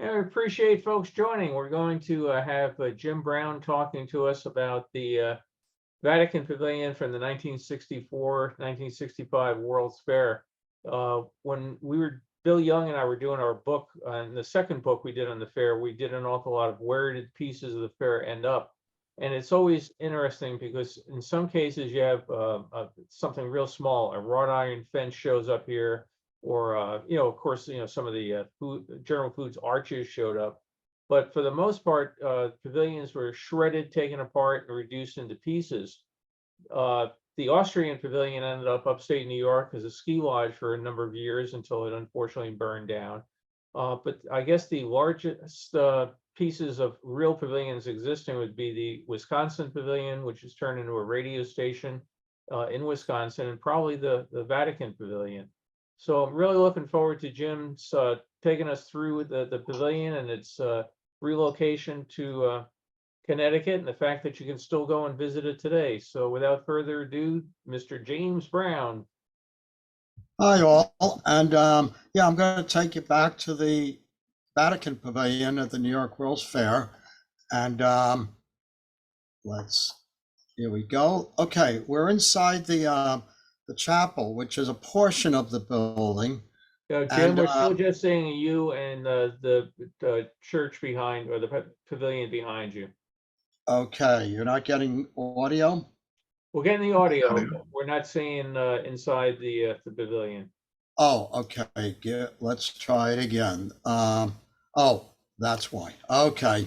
And we appreciate folks joining. We're going to have Jim Brown talking to us about the Vatican Pavilion from the 1964-1965 World's Fair. When Bill Young and I were doing our book, and the second book we did on the fair, we did an awful lot of where did pieces of the fair end up. And it's always interesting because in some cases you have something real small, a wrought iron fence shows up here, or of course, some of the General Foods arches showed up. But for the most part, pavilions were shredded, taken apart, and reduced into pieces. The Austrian pavilion ended up upstate New York as a ski lodge for a number of years until it unfortunately burned down. But I guess the largest pieces of real pavilions existing would be the Wisconsin Pavilion, which is turned into a radio station in Wisconsin, and probably the Vatican Pavilion. So I'm really looking forward to Jim's taking us through the pavilion and its relocation to Connecticut, and the fact that you can still go and visit it today. So without further ado, Mr. James Brown. Hi all, and yeah, I'm going to take you back to the Vatican Pavilion at the New York World's Fair, and here we go. Okay, we're inside the chapel, which is a portion of the building. Jim, and we're still just saying you and the church behind, or the pavilion behind you. Okay, you're not getting audio? We're getting the audio. We're not seeing inside the pavilion. Oh, okay. Let's try it again. Oh, that's why. Okay.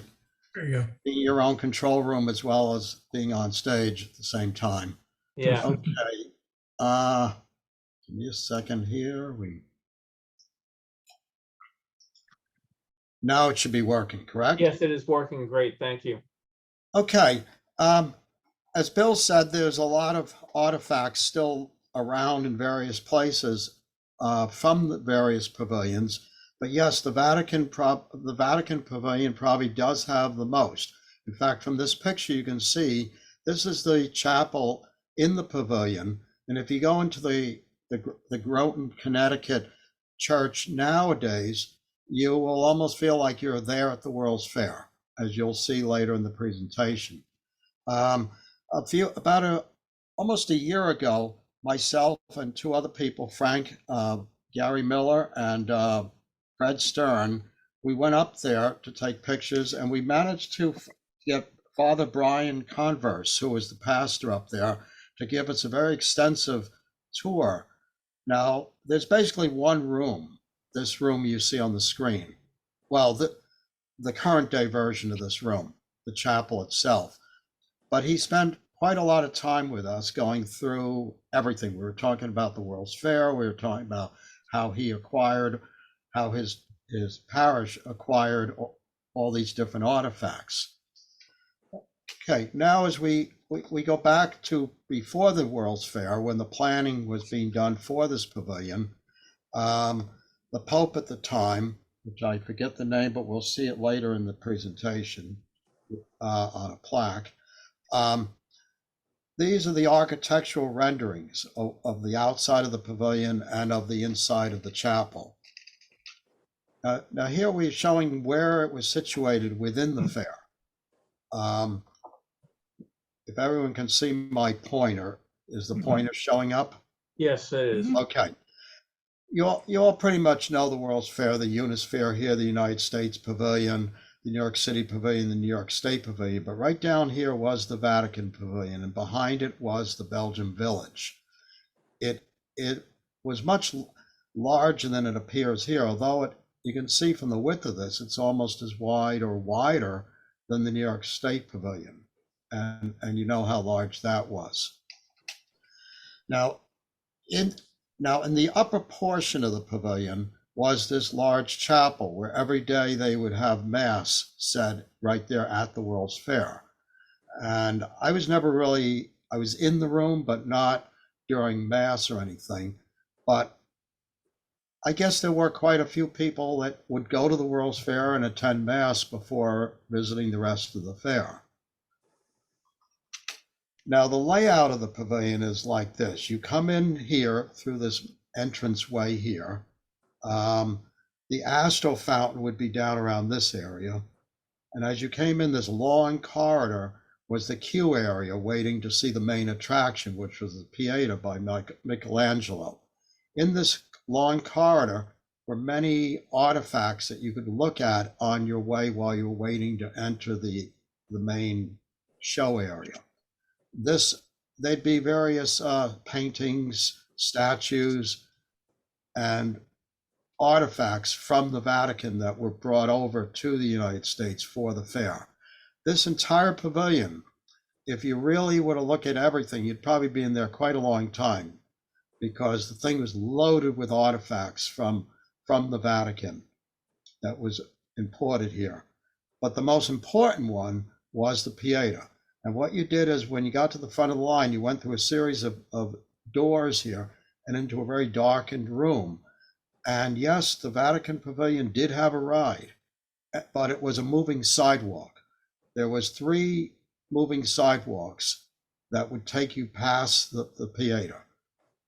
There you go. Being your own control room as well as being on stage at the same time. Yeah. Okay. Give me a second here. Now it should be working, correct? Yes, it is working great. Thank you. Okay. As Bill said, there's a lot of artifacts still around in various places from the various pavilions. But yes, the Vatican Pavilion probably does have the most. In fact, from this picture, you can see this is the chapel in the pavilion. And if you go into the Groton, Connecticut church nowadays, you will almost feel like you're there at the World's Fair, as you'll see later in the presentation. Almost a year ago, myself and two other people, Frank, Gary Miller, and Fred Stern, we went up there to take pictures, and we managed to get Father Brian Converse, who was the pastor up there, to give us a very extensive tour. Now, there's basically one room, this room you see on the screen. Well, the current day version of this room, the chapel itself. But he spent quite a lot of time with us going through everything. We were talking about the World's Fair. We were talking about how his parish acquired all these different artifacts. Okay, now as we go back to before the World's Fair, when the planning was being done for this pavilion, the Pope at the time, which I forget the name, but we'll see it later in the presentation on a plaque. These are the architectural renderings of the outside of the pavilion and of the inside of the chapel. Now here we're showing where it was situated within the fair. If everyone can see my pointer, is the pointer showing up? Yes, it is. Okay. You all pretty much know the World's Fair, the Unisphere here, the United States Pavilion, the New York City Pavilion, the New York State Pavilion. But right down here was the Vatican Pavilion, and behind it was the Belgian Village. It was much larger than it appears here, although you can see from the width of this, it's almost as wide or wider than the New York State Pavilion. And you know how large that was. Now, in the upper portion of the pavilion was this large chapel where every day they would have mass said right there at the World's Fair. And I was in the room, but not during mass or anything. But I guess there were quite a few people that would go to the World's Fair and attend mass before visiting the rest of the fair. Now, the layout of the pavilion is like this. You come in here through this entranceway here. The Astro Fountain would be down around this area. And as you came in this long corridor was the queue area waiting to see the main attraction, which was the Pieta by Michelangelo. In this long corridor were many artifacts that you could look at on your way while you were waiting to enter the main show area. There'd be various paintings, statues, and artifacts from the Vatican that were brought over to the United States for the fair. This entire pavilion, if you really were to look at everything, you'd probably be in there quite a long time, because the thing was loaded with artifacts from the Vatican that was imported here. But the most important one was the Pieta. And what you did is when you got to the front of the line, you went through a series of doors here and into a very darkened room. And yes, the Vatican Pavilion did have a ride, but it was a moving sidewalk. There was 3 moving sidewalks that would take you past the Pieta.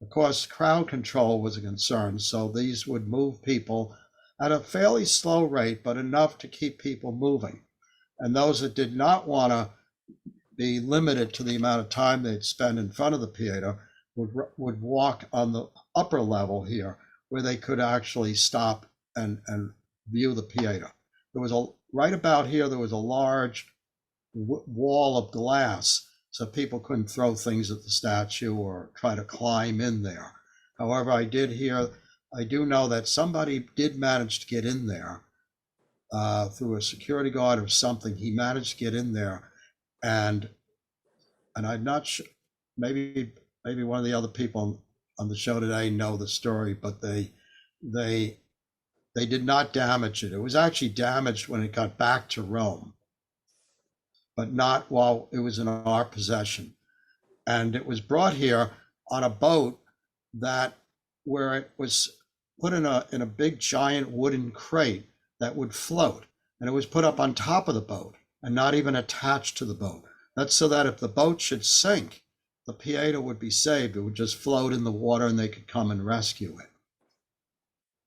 Of course, crowd control was a concern, so these would move people at a fairly slow rate, but enough to keep people moving. And those that did not want to be limited to the amount of time they'd spend in front of the Pieta would walk on the upper level here, where they could actually stop and view the Pieta. There was right about here, there was a large wall of glass, so people couldn't throw things at the statue or try to climb in there. However, I do know that somebody did manage to get in there through a security guard or something. He managed to get in there, and I'm not sure, maybe one of the other people on the show today know the story, but they did not damage it. It was actually damaged when it got back to Rome, but not while it was in our possession. And it was brought here on a boat where it was put in a big giant wooden crate that would float, and it was put up on top of the boat and not even attached to the boat. That's so that if the boat should sink, the Pieta would be saved. It would just float in the water and they could come and rescue it.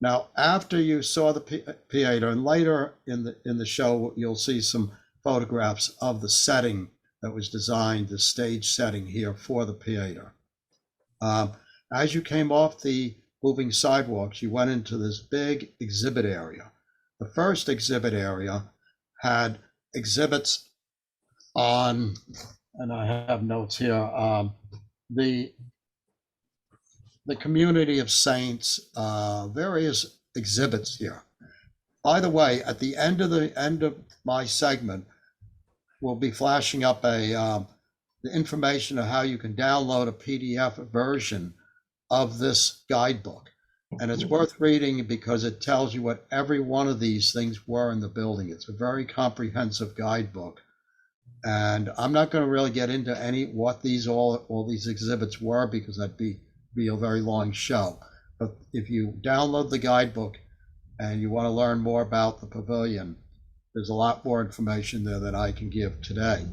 Now, after you saw the Pieta, and later in the show, you'll see some photographs of the setting that was designed, the stage setting here for the Pieta. As you came off the moving sidewalks, you went into this big exhibit area. The first exhibit area had exhibits on, and I have notes here, the community of saints, various exhibits here. By the way, at the end of my segment, we'll be flashing up the information of how you can download a PDF version of this guidebook. And it's worth reading because it tells you what every one of these things were in the building. It's a very comprehensive guidebook. And I'm not going to really get into what all these exhibits were, because that'd be a very long show. But if you download the guidebook and you want to learn more about the pavilion, there's a lot more information there that I can give today.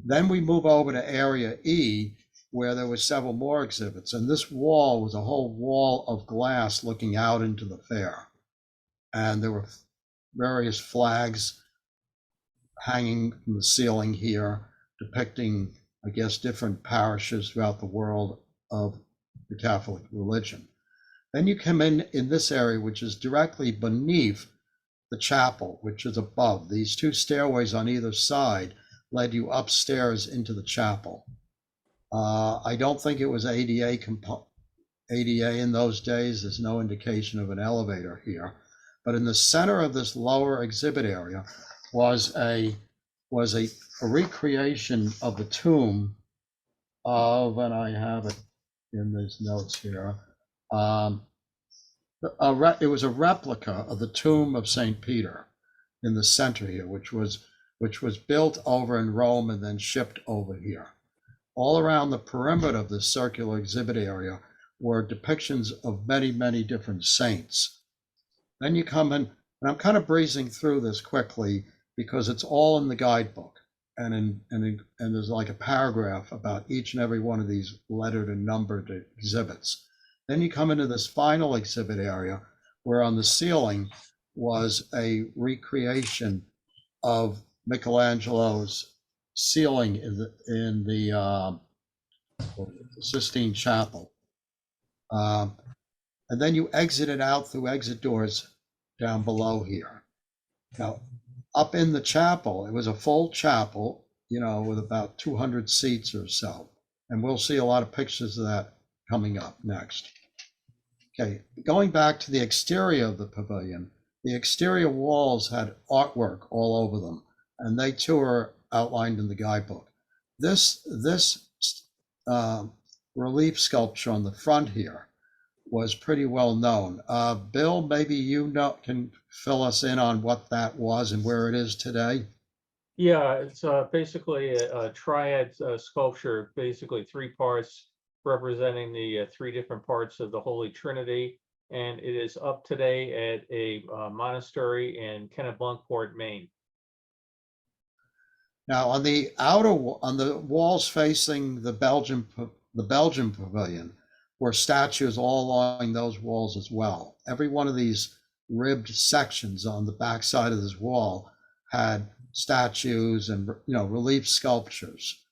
Then we move over to Area E, where there were several more exhibits. And this wall was a whole wall of glass looking out into the fair. And there were various flags hanging from the ceiling here, depicting, I guess, different parishes throughout the world of the Catholic religion. Then you come in this area, which is directly beneath the chapel, which is above. These 2 stairways on either side led you upstairs into the chapel. I don't think it was ADA in those days. There's no indication of an elevator here. But in the center of this lower exhibit area was a recreation of the tomb of, and I have it in these notes here. It was a replica of the tomb of St. Peter in the center here, which was built over in Rome and then shipped over here. All around the perimeter of this circular exhibit area were depictions of many, many different saints. Then you come in, and I'm kind of breezing through this quickly because it's all in the guidebook, and there's like a paragraph about each and every one of these lettered and numbered exhibits. Then you come into this final exhibit area, where on the ceiling was a recreation of Michelangelo's ceiling in the Sistine Chapel. And then you exited out through exit doors down below here. Now, up in the chapel, it was a full chapel, with about 200 seats or so. And we'll see a lot of pictures of that coming up next. Okay, going back to the exterior of the pavilion, the exterior walls had artwork all over them, and they too are outlined in the guidebook. This relief sculpture on the front here was pretty well known. Bill, maybe can fill us in on what that was and where it is today. Yeah, it's basically a triad sculpture, basically three parts representing the three different parts of the Holy Trinity. And it is up today at a monastery in Kennebunkport, Maine. Now, on the walls facing the Belgian pavilion were statues all along those walls as well. Every one of these ribbed sections on the back side of this wall had statues and relief sculptures,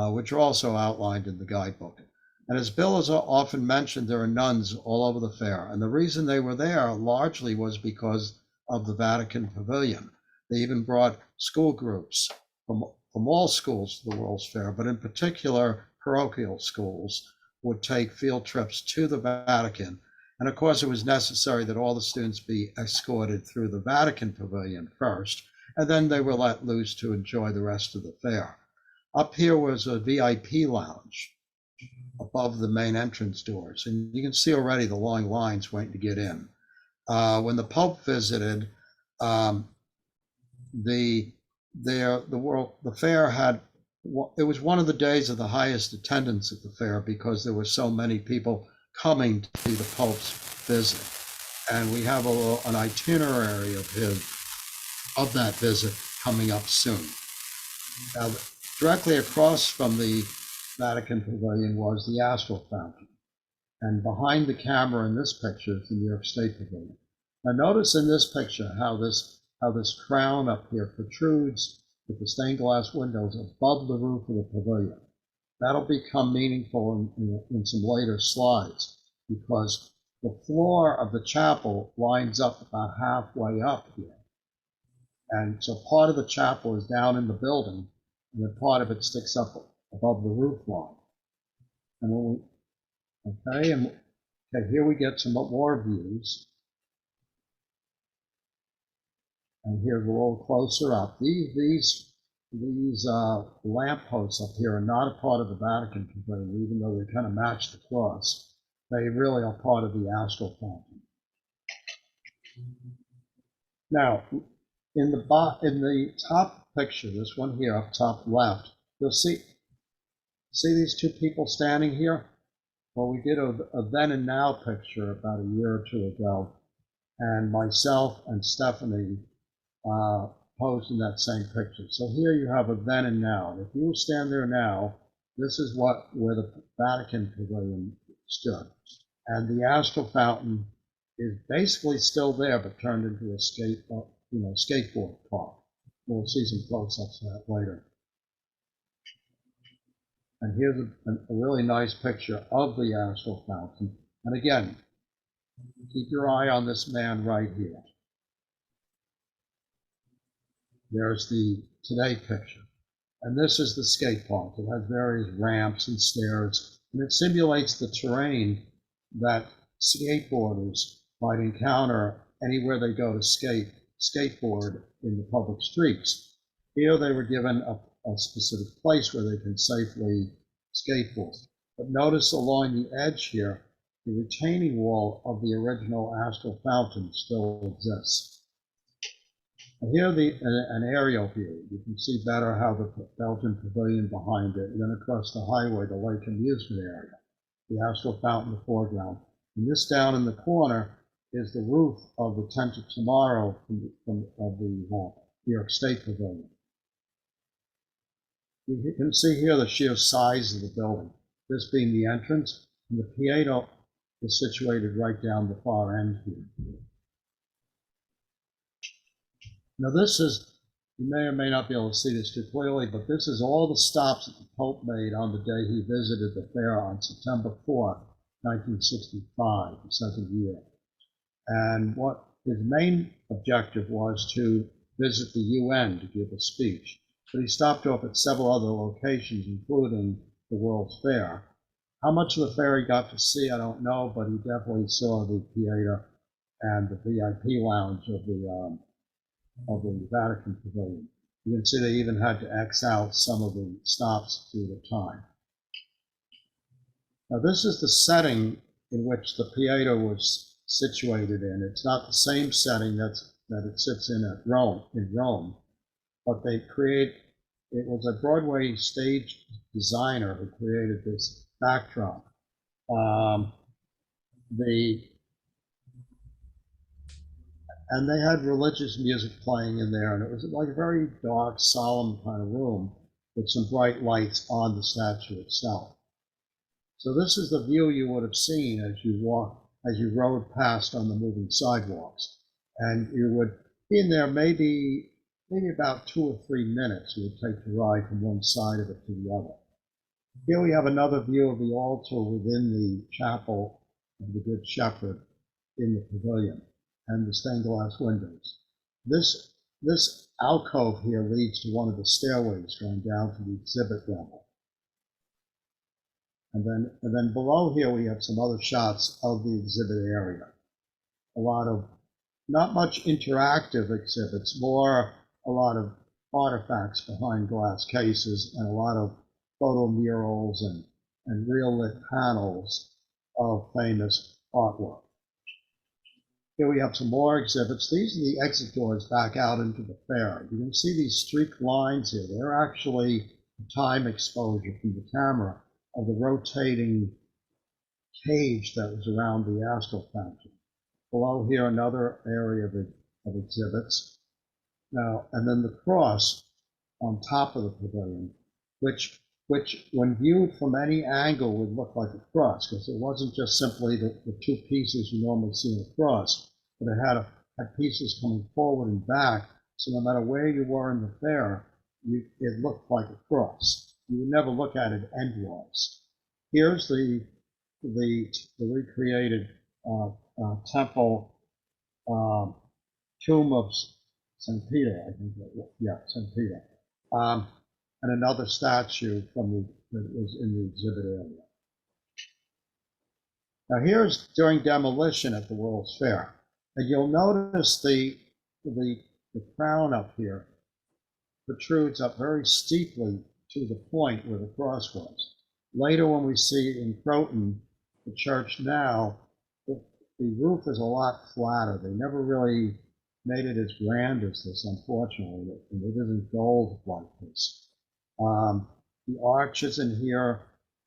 which are also outlined in the guidebook. And as Bill has often mentioned, there are nuns all over the fair. And the reason they were there largely was because of the Vatican Pavilion. They even brought school groups from all schools to the World's Fair, but in particular, parochial schools would take field trips to the Vatican. And of course, it was necessary that all the students be escorted through the Vatican Pavilion first, and then they were let loose to enjoy the rest of the fair. Up here was a VIP lounge above the main entrance doors, and you can see already the long lines waiting to get in. When the Pope visited, the fair had, it was one of the days of the highest attendance at the fair because there were so many people coming to see the Pope's visit. And we have an itinerary of that visit coming up soon. Now, directly across from the Vatican Pavilion was the Astral Fountain. And behind the camera in this picture is the New York State Pavilion. Now notice in this picture how this crown up here protrudes with the stained glass windows above the roof of the pavilion. That'll become meaningful in some later slides because the floor of the chapel lines up about halfway up here. And so part of the chapel is down in the building, and then part of it sticks up above the roof line. And here we get some more views. And here's a little closer up. These lamp posts up here are not a part of the Vatican Pavilion, even though they kind of match the cross. They really are part of the Astral Fountain. Now, in the top picture, this one here up top left, you'll see these two people standing here? Well, we did a then and now picture about a year or two ago, and myself and Stephanie posed in that same picture. So here you have a then and now. If you stand there now, this is where the Vatican Pavilion stood. And the Astral Fountain is basically still there, but turned into a skateboard park. We'll see some close-ups of that later. And here's a really nice picture of the Astral Fountain. And again, keep your eye on this man right here. There's the today picture. And this is the skate park. It has various ramps and stairs, and it simulates the terrain that skateboarders might encounter anywhere they go to skateboard in the public streets. Here they were given a specific place where they can safely skateboard. But notice along the edge here, the retaining wall of the original Astral Fountain still exists. And here an aerial view. You can see better how the Belgian Pavilion behind it, and then across the highway, the lake amusement area, the Astral Fountain in the foreground. And this down in the corner is the roof of the Tent of Tomorrow of the New York State Pavilion. You can see here the sheer size of the building, this being the entrance, and the Pieta is situated right down the far end here. Now this is, you may or may not be able to see this too clearly, but this is all the stops that the Pope made on the day he visited the fair on September 4th, 1965, the second year. And what his main objective was to visit the UN to give a speech. But he stopped off at several other locations, including the World's Fair. How much of the fair he got to see, I don't know, but he definitely saw the Pieta and the VIP lounge of the Vatican Pavilion. You can see they even had to X out some of the stops due to time. Now this is the setting in which the Pieta was situated in. It's not the same setting that it sits in at Rome, but they it was a Broadway stage designer who created this backdrop. And they had religious music playing in there, and it was like a very dark, solemn kind of room with some bright lights on the statue itself. So this is the view you would have seen as you rode past on the moving sidewalks. And you would be in there maybe about 2 or 3 minutes it would take to ride from one side of it to the other. Here we have another view of the altar within the chapel of the Good Shepherd in the pavilion and the stained glass windows. This alcove here leads to one of the stairways going down to the exhibit level. And then below here we have some other shots of the exhibit area. A lot of, not much interactive exhibits, more a lot of artifacts behind glass cases and a lot of photo murals and real lit panels of famous artwork. Here we have some more exhibits. These are the exit doors back out into the fair. You can see these streaked lines here. They're actually time exposure from the camera of the rotating cage that was around the astral fountain. Below here, another area of exhibits. Now, and then the cross on top of the pavilion, which when viewed from any angle would look like a cross, because it wasn't just simply the 2 pieces you normally see in a cross, but it had pieces coming forward and back, so no matter where you were in the fair, it looked like a cross. You would never look at it endwise. Here's the recreated temple tomb of St. Peter, I think. Yeah, St. Peter. And another statue that was in the exhibit area. Now here's during demolition at the World's Fair. And you'll notice the crown up here protrudes up very steeply to the point where the cross was. Later when we see in Croton, the church now, the roof is a lot flatter. They never really made it as grand as this, unfortunately. It isn't gold like this. The arches in here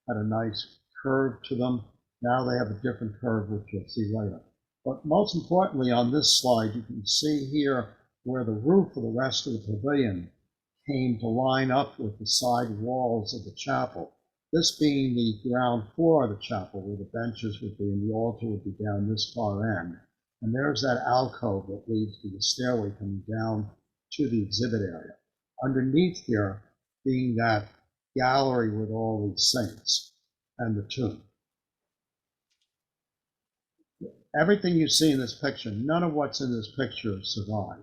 had a nice curve to them. Now they have a different curve, which you'll see later. But most importantly on this slide, you can see here where the roof of the rest of the pavilion came to line up with the side walls of the chapel. This being the ground floor of the chapel where the benches would be and the altar would be down this far end. And there's that alcove that leads to the stairway coming down to the exhibit area. Underneath here being that gallery with all these saints and the tomb. Everything you see in this picture, none of what's in this picture survived.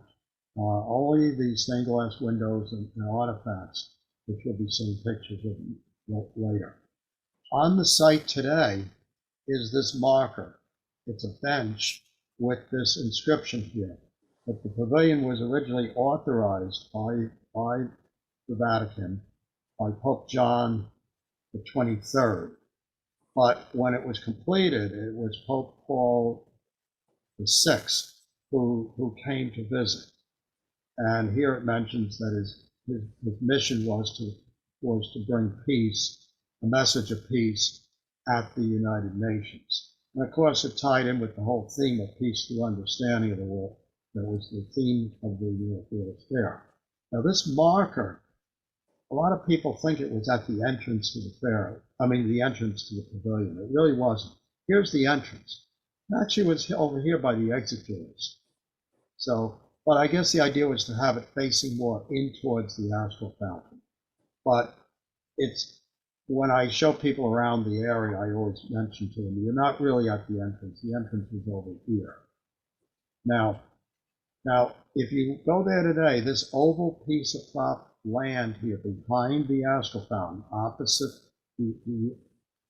Only the stained glass windows and artifacts, which we'll be seeing pictures of later. On the site today is this marker. It's a bench with this inscription here. But the pavilion was originally authorized by the Vatican, by Pope John the 23rd. But when it was completed, it was Pope Paul VI who came to visit. And here it mentions that his mission was to bring peace, a message of peace at the United Nations. And of course, it tied in with the whole theme of peace through understanding of the world. That was the theme of the World's Fair. Now, this marker, a lot of people think it was at the entrance to the fair. I mean, the entrance to the pavilion. It really wasn't. here's the entrance. Actually, it was over here by the exit doors. So, but I guess the idea was to have it facing more in towards the astral fountain. But it's, when I show people around the area, I always mention to them, you're not really at the entrance. The entrance is over here. Now, if you go there today, this oval piece of land here behind the astral fountain, opposite the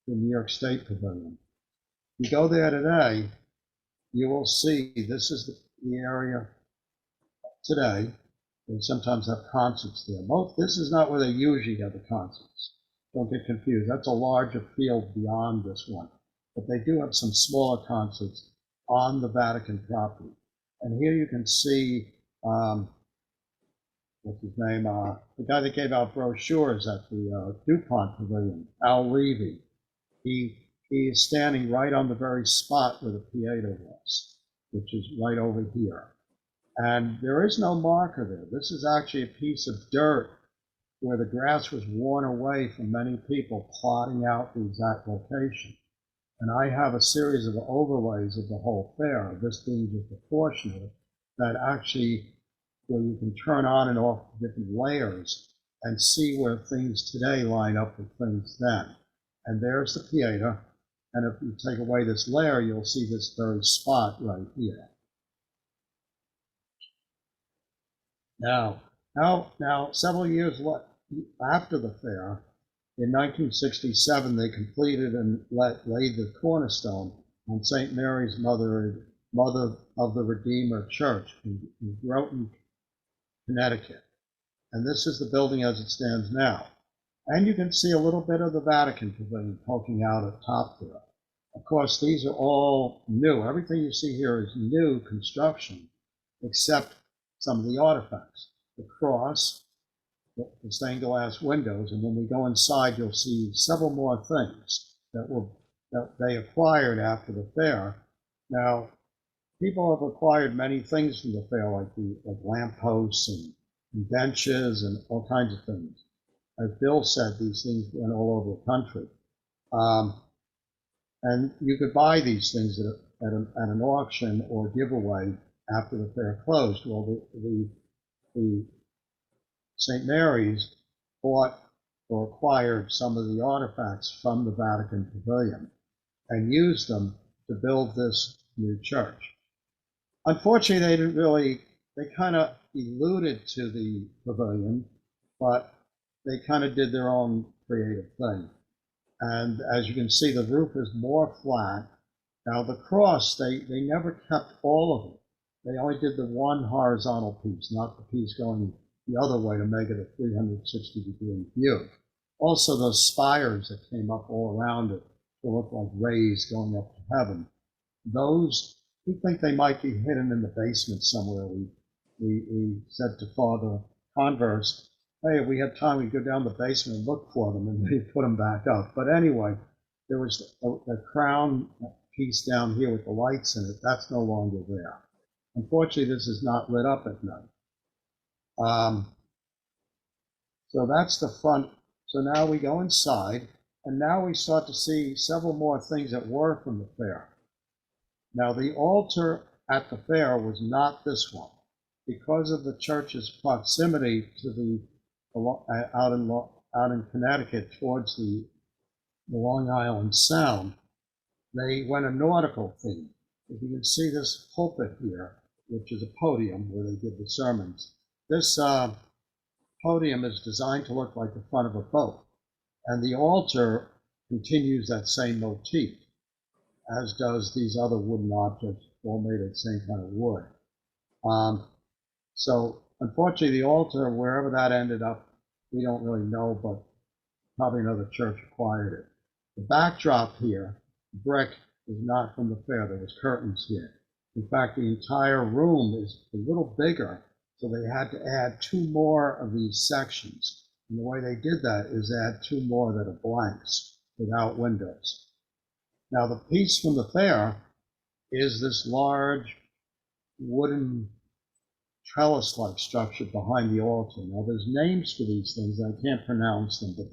New York State Pavilion, you go there today, you will see this is the area today. They sometimes have concerts there. This is not where they usually have the concerts. Don't get confused. That's a larger field beyond this one. But they do have some smaller concerts on the Vatican property. And here you can see, what's his name? The guy that gave out brochures at the DuPont Pavilion, Al Levy. He is standing right on the very spot where the Pieta was, which is right over here. And there is no marker there. This is actually a piece of dirt where the grass was worn away from many people plotting out the exact location. And I have a series of overlays of the whole fair, this being just a portion of it, that actually, where you can turn on and off different layers and see where things today line up with things then. And there's the Pieta. And if you take away this layer, you'll see this very spot right here. Now, several years after the fair, in 1967, they completed and laid the cornerstone on St. Mary's Mother of the Redeemer Church in Groton, Connecticut. And this is the building as it stands now. And you can see a little bit of the Vatican Pavilion poking out at top there. Of course, these are all new. Everything you see here is new construction, except some of the artifacts. The cross, the stained glass windows, and when we go inside, you'll see several more things that they acquired after the fair. Now, people have acquired many things from the fair, like lampposts and benches and all kinds of things. As Bill said, these things went all over the country. And you could buy these things at an auction or giveaway after the fair closed. Well, the St. Mary's bought or acquired some of the artifacts from the Vatican Pavilion and used them to build this new church. Unfortunately, they kind of alluded to the pavilion, but they kind of did their own creative thing. And as you can see, the roof is more flat. Now the cross, they never kept all of it. They only did the one horizontal piece, not the piece going the other way to make it a 360-degree view. Also, those spires that came up all around it to look like rays going up to heaven, those, we think they might be hidden in the basement somewhere. We said to Father Converse, hey, if we had time, we'd go down the basement and look for them, and they put them back up. But anyway, there was a crown piece down here with the lights in it. That's no longer there. Unfortunately, this is not lit up at night. So that's the front. So now we go inside, and now we start to see several more things that were from the fair. Now, the altar at the fair was not this one. Because of the church's proximity to the out in Connecticut towards the Long Island Sound, they went a nautical theme. If you can see this pulpit here, which is a podium where they give the sermons, this podium is designed to look like the front of a boat, and the altar continues that same motif, as does these other wooden objects, all made of the same kind of wood. So unfortunately, the altar, wherever that ended up, we don't really know, but probably another church acquired it. The backdrop here, brick, is not from the fair. There was curtains here. In fact, the entire room is a little bigger, so they had to add 2 more of these sections. And the way they did that is add 2 more that are blanks without windows. Now, the piece from the fair is this large wooden trellis-like structure behind the altar. Now, there's names for these things. I can't pronounce them, but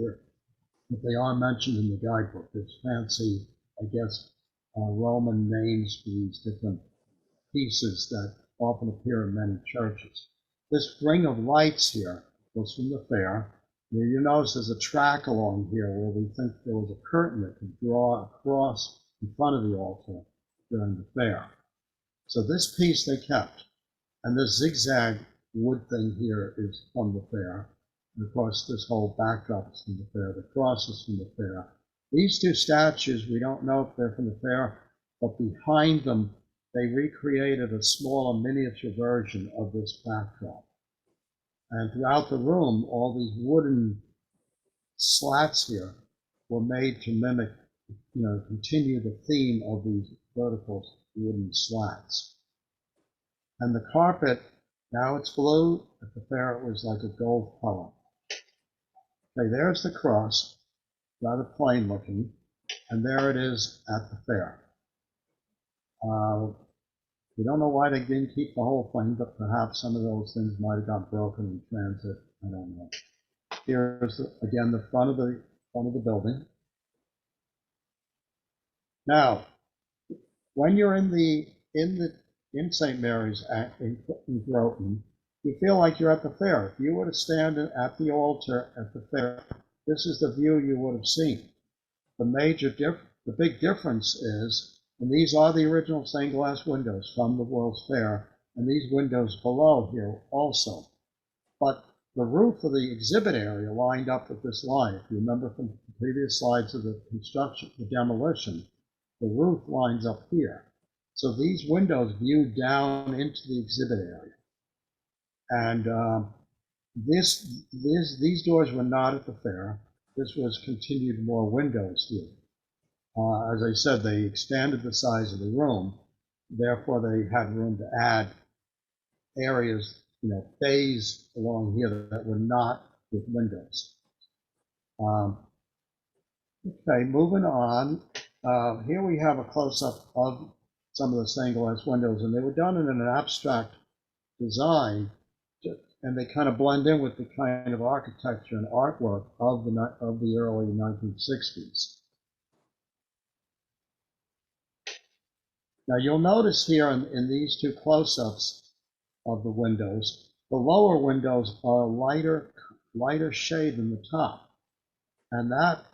they are mentioned in the guidebook. It's fancy, I guess, Roman names for these different pieces that often appear in many churches. This ring of lights here was from the fair. You notice there's a track along here where we think there was a curtain that could draw across in front of the altar during the fair. So this piece they kept. And this zigzag wood thing here is from the fair. And of course, this whole backdrop is from the fair. The cross is from the fair. These two statues, we don't know if they're from the fair, but behind them, they recreated a smaller miniature version of this backdrop. And throughout the room, all these wooden slats here were made to mimic, continue the theme of these vertical wooden slats. And the carpet, now it's blue. At the fair, it was like a gold color. Okay, there's the cross, rather plain looking, and there it is at the fair. We don't know why they didn't keep the whole thing, but perhaps some of those things might have got broken in transit. I don't know. Here's again the front of the building. Now, when you're in St. Mary's in Groton, you feel like you're at the fair. If you were to stand at the altar at the fair, this is the view you would have seen. The big difference is, and these are the original stained glass windows from the World's Fair, and these windows below here also. But the roof of the exhibit area lined up with this line. If you remember from the previous slides of the construction, the demolition, the roof lines up here. So these windows view down into the exhibit area. And these doors were not at the fair. This was continued more windows here. As I said, they expanded the size of the room. Therefore, they had room to add areas, bays along here that were not with windows. Okay, moving on. Here we have a close-up of some of the stained glass windows, and they were done in an abstract design, and they kind of blend in with the kind of architecture and artwork of the early 1960s. Now you'll notice here in these two close-ups of the windows, the lower windows are lighter shade than the top, and that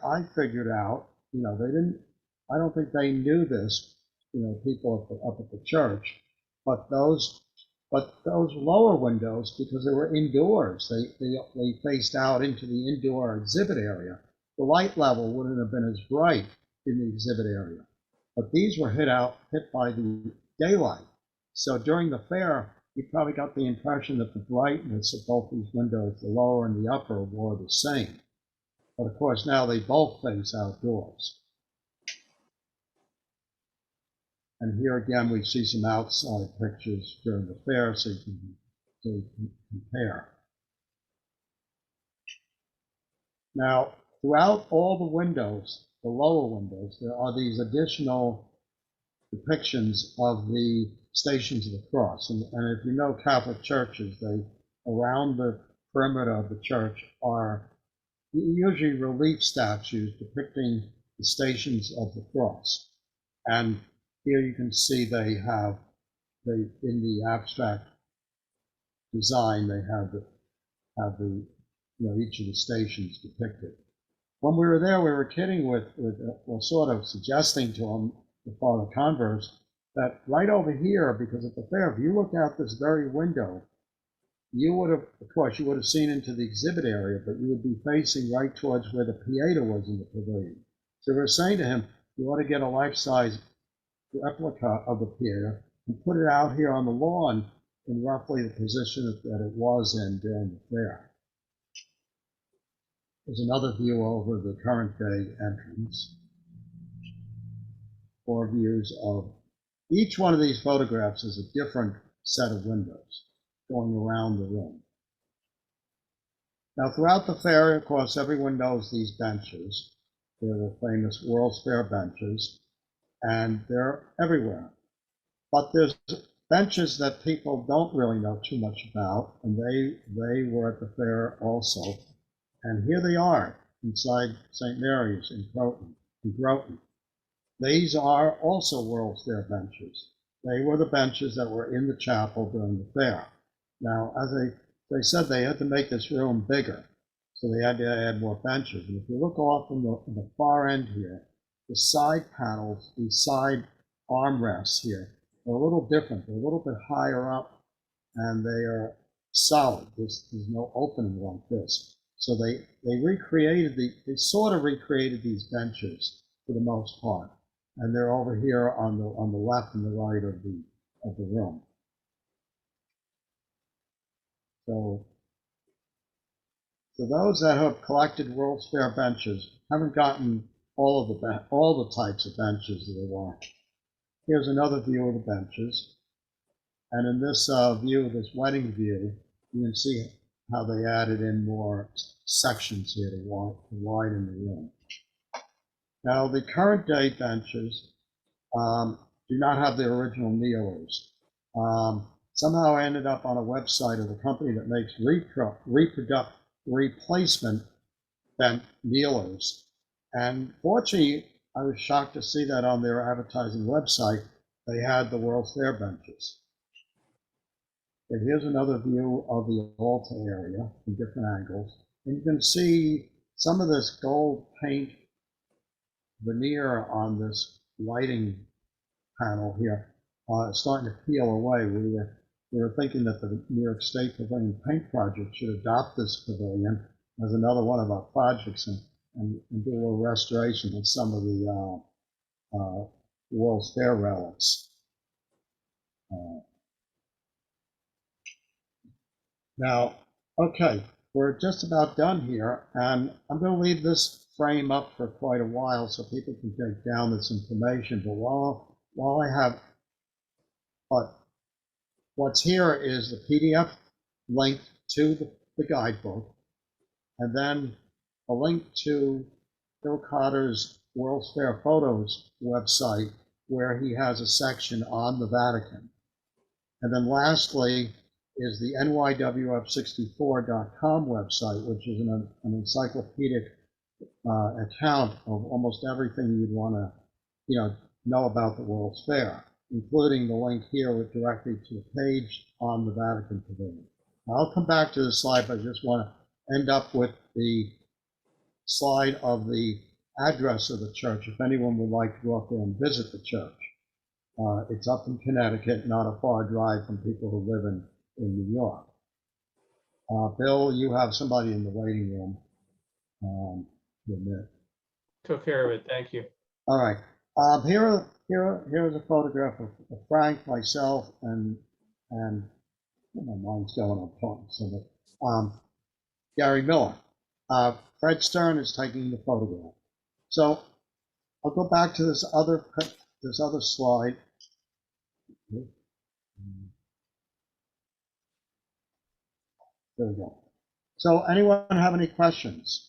I figured out. I don't think they knew this, people up at the church, but those lower windows, because they were indoors, they faced out into the indoor exhibit area. The light level wouldn't have been as bright in the exhibit area, but these were hit by the daylight. So during the fair, you probably got the impression that the brightness of both these windows, the lower and the upper, were the same. But of course, now they both face outdoors. And here again, we see some outside pictures during the fair so you can compare. Now, throughout all the windows, the lower windows, there are these additional depictions of the Stations of the Cross. And if you know Catholic churches, around the perimeter of the church are usually relief statues depicting the Stations of the Cross. And here you can see in the abstract design, they have each of the stations depicted. When we were there, we were kidding with sort of suggesting to them, the Father Converse, that right over here, because at the fair, if you look out this very window, you would have, of course, you would have seen into the exhibit area, but you would be facing right towards where the Pieta was in the pavilion. So we were saying to him, you ought to get a life-size replica of the Pieta and put it out here on the lawn in roughly the position that it was in during the fair. There's another view over the current day entrance. 4 views of each one of these photographs is a different set of windows going around the room. Now throughout the fair, of course, everyone knows these benches. They're the famous World's Fair benches, and they're everywhere. But there's benches that people don't really know too much about, and they were at the fair also. And here they are inside St. Mary's in Groton. These are also World's Fair benches. They were the benches that were in the chapel during the fair. Now, as they said, they had to make this room bigger, so they had to add more benches. And if you look off in the far end here, the side panels, the side armrests here, are a little different. They're a little bit higher up, and they are solid. There's no opening like this. So they sort of recreated these benches for the most part, and they're over here on the left and the right of the room. So those that have collected World's Fair benches haven't gotten all the types of benches that they want. Here's another view of the benches, and in this view, this wedding view, you can see how they added in more sections here to widen the room. Now, the current day benches do not have the original kneelers. Somehow I ended up on a website of a company that makes replacement bent kneelers. And fortunately, I was shocked to see that on their advertising website, they had the World's Fair benches. And here's another view of the altar area from different angles. And you can see some of this gold paint veneer on this lighting panel here starting to peel away. We were thinking that the New York State Pavilion Paint Project should adopt this pavilion as another one of our projects and do a little restoration of some of the World's Fair relics. Now, okay, we're just about done here, and I'm going to leave this frame up for quite a while so people can take down this information. But while I have, what's here is the PDF link to the guidebook, and then a link to Bill Cotter's World's Fair Photos website, where he has a section on the Vatican. And then lastly is the nywf64.com website, which is an encyclopedic account of almost everything you'd want to know about the World's Fair, including the link here directly to the page on the Vatican Pavilion. I'll come back to this slide, but I just want to end up with the slide of the address of the church, if anyone would like to go up there and visit the church. It's up in Connecticut, not a far drive from people who live in New York. Bill, you have somebody in the waiting room. Took care of it. Thank you. All right. Here's a photograph of Frank, myself, and my mind's going on talking. So, Gary Miller. Fred Stern is taking the photograph. So I'll go back to this other slide. There we go. So anyone have any questions?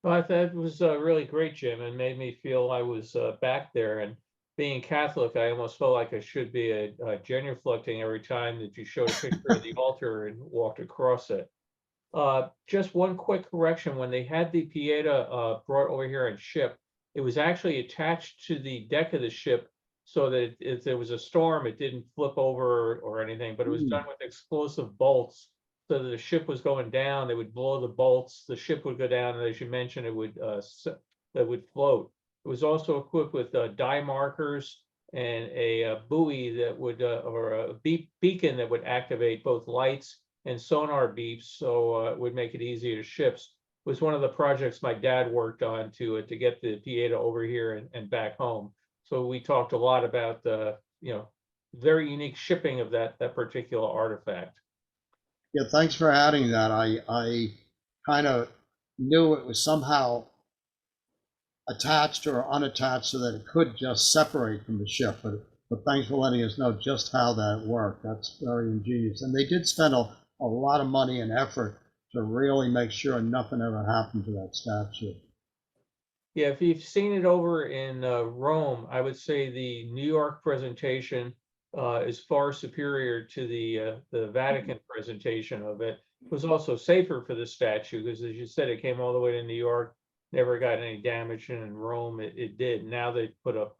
Well, that was really great, Jim, and made me feel I was back there. And being Catholic, I almost felt like I should be genuflecting every time that you showed a picture of the altar and walked across it. Just one quick correction. When they had the Pieta brought over here and shipped, it was actually attached to the deck of the ship so that if there was a storm, it didn't flip over or anything, but it was done with explosive bolts. So that the ship was going down, they would blow the bolts, the ship would go down, and as you mentioned, it would float. It was also equipped with dye markers and a buoy that would, or a beacon that would activate both lights and sonar beeps, so it would make it easier to ships. It was one of the projects my dad worked on to get the Pieta over here and back home. So we talked a lot about the very unique shipping of that particular artifact. Yeah, thanks for adding that. I kind of knew it was somehow attached or unattached so that it could just separate from the ship, but thanks for letting us know just how that worked. That's very ingenious. And they did spend a lot of money and effort to really make sure nothing ever happened to that statue. Yeah, if you've seen it over in Rome, I would say the New York presentation is far superior to the Vatican presentation of it. It was also safer for the statue because, as you said, it came all the way to New York. never got any damage, and in Rome it did. Now they put up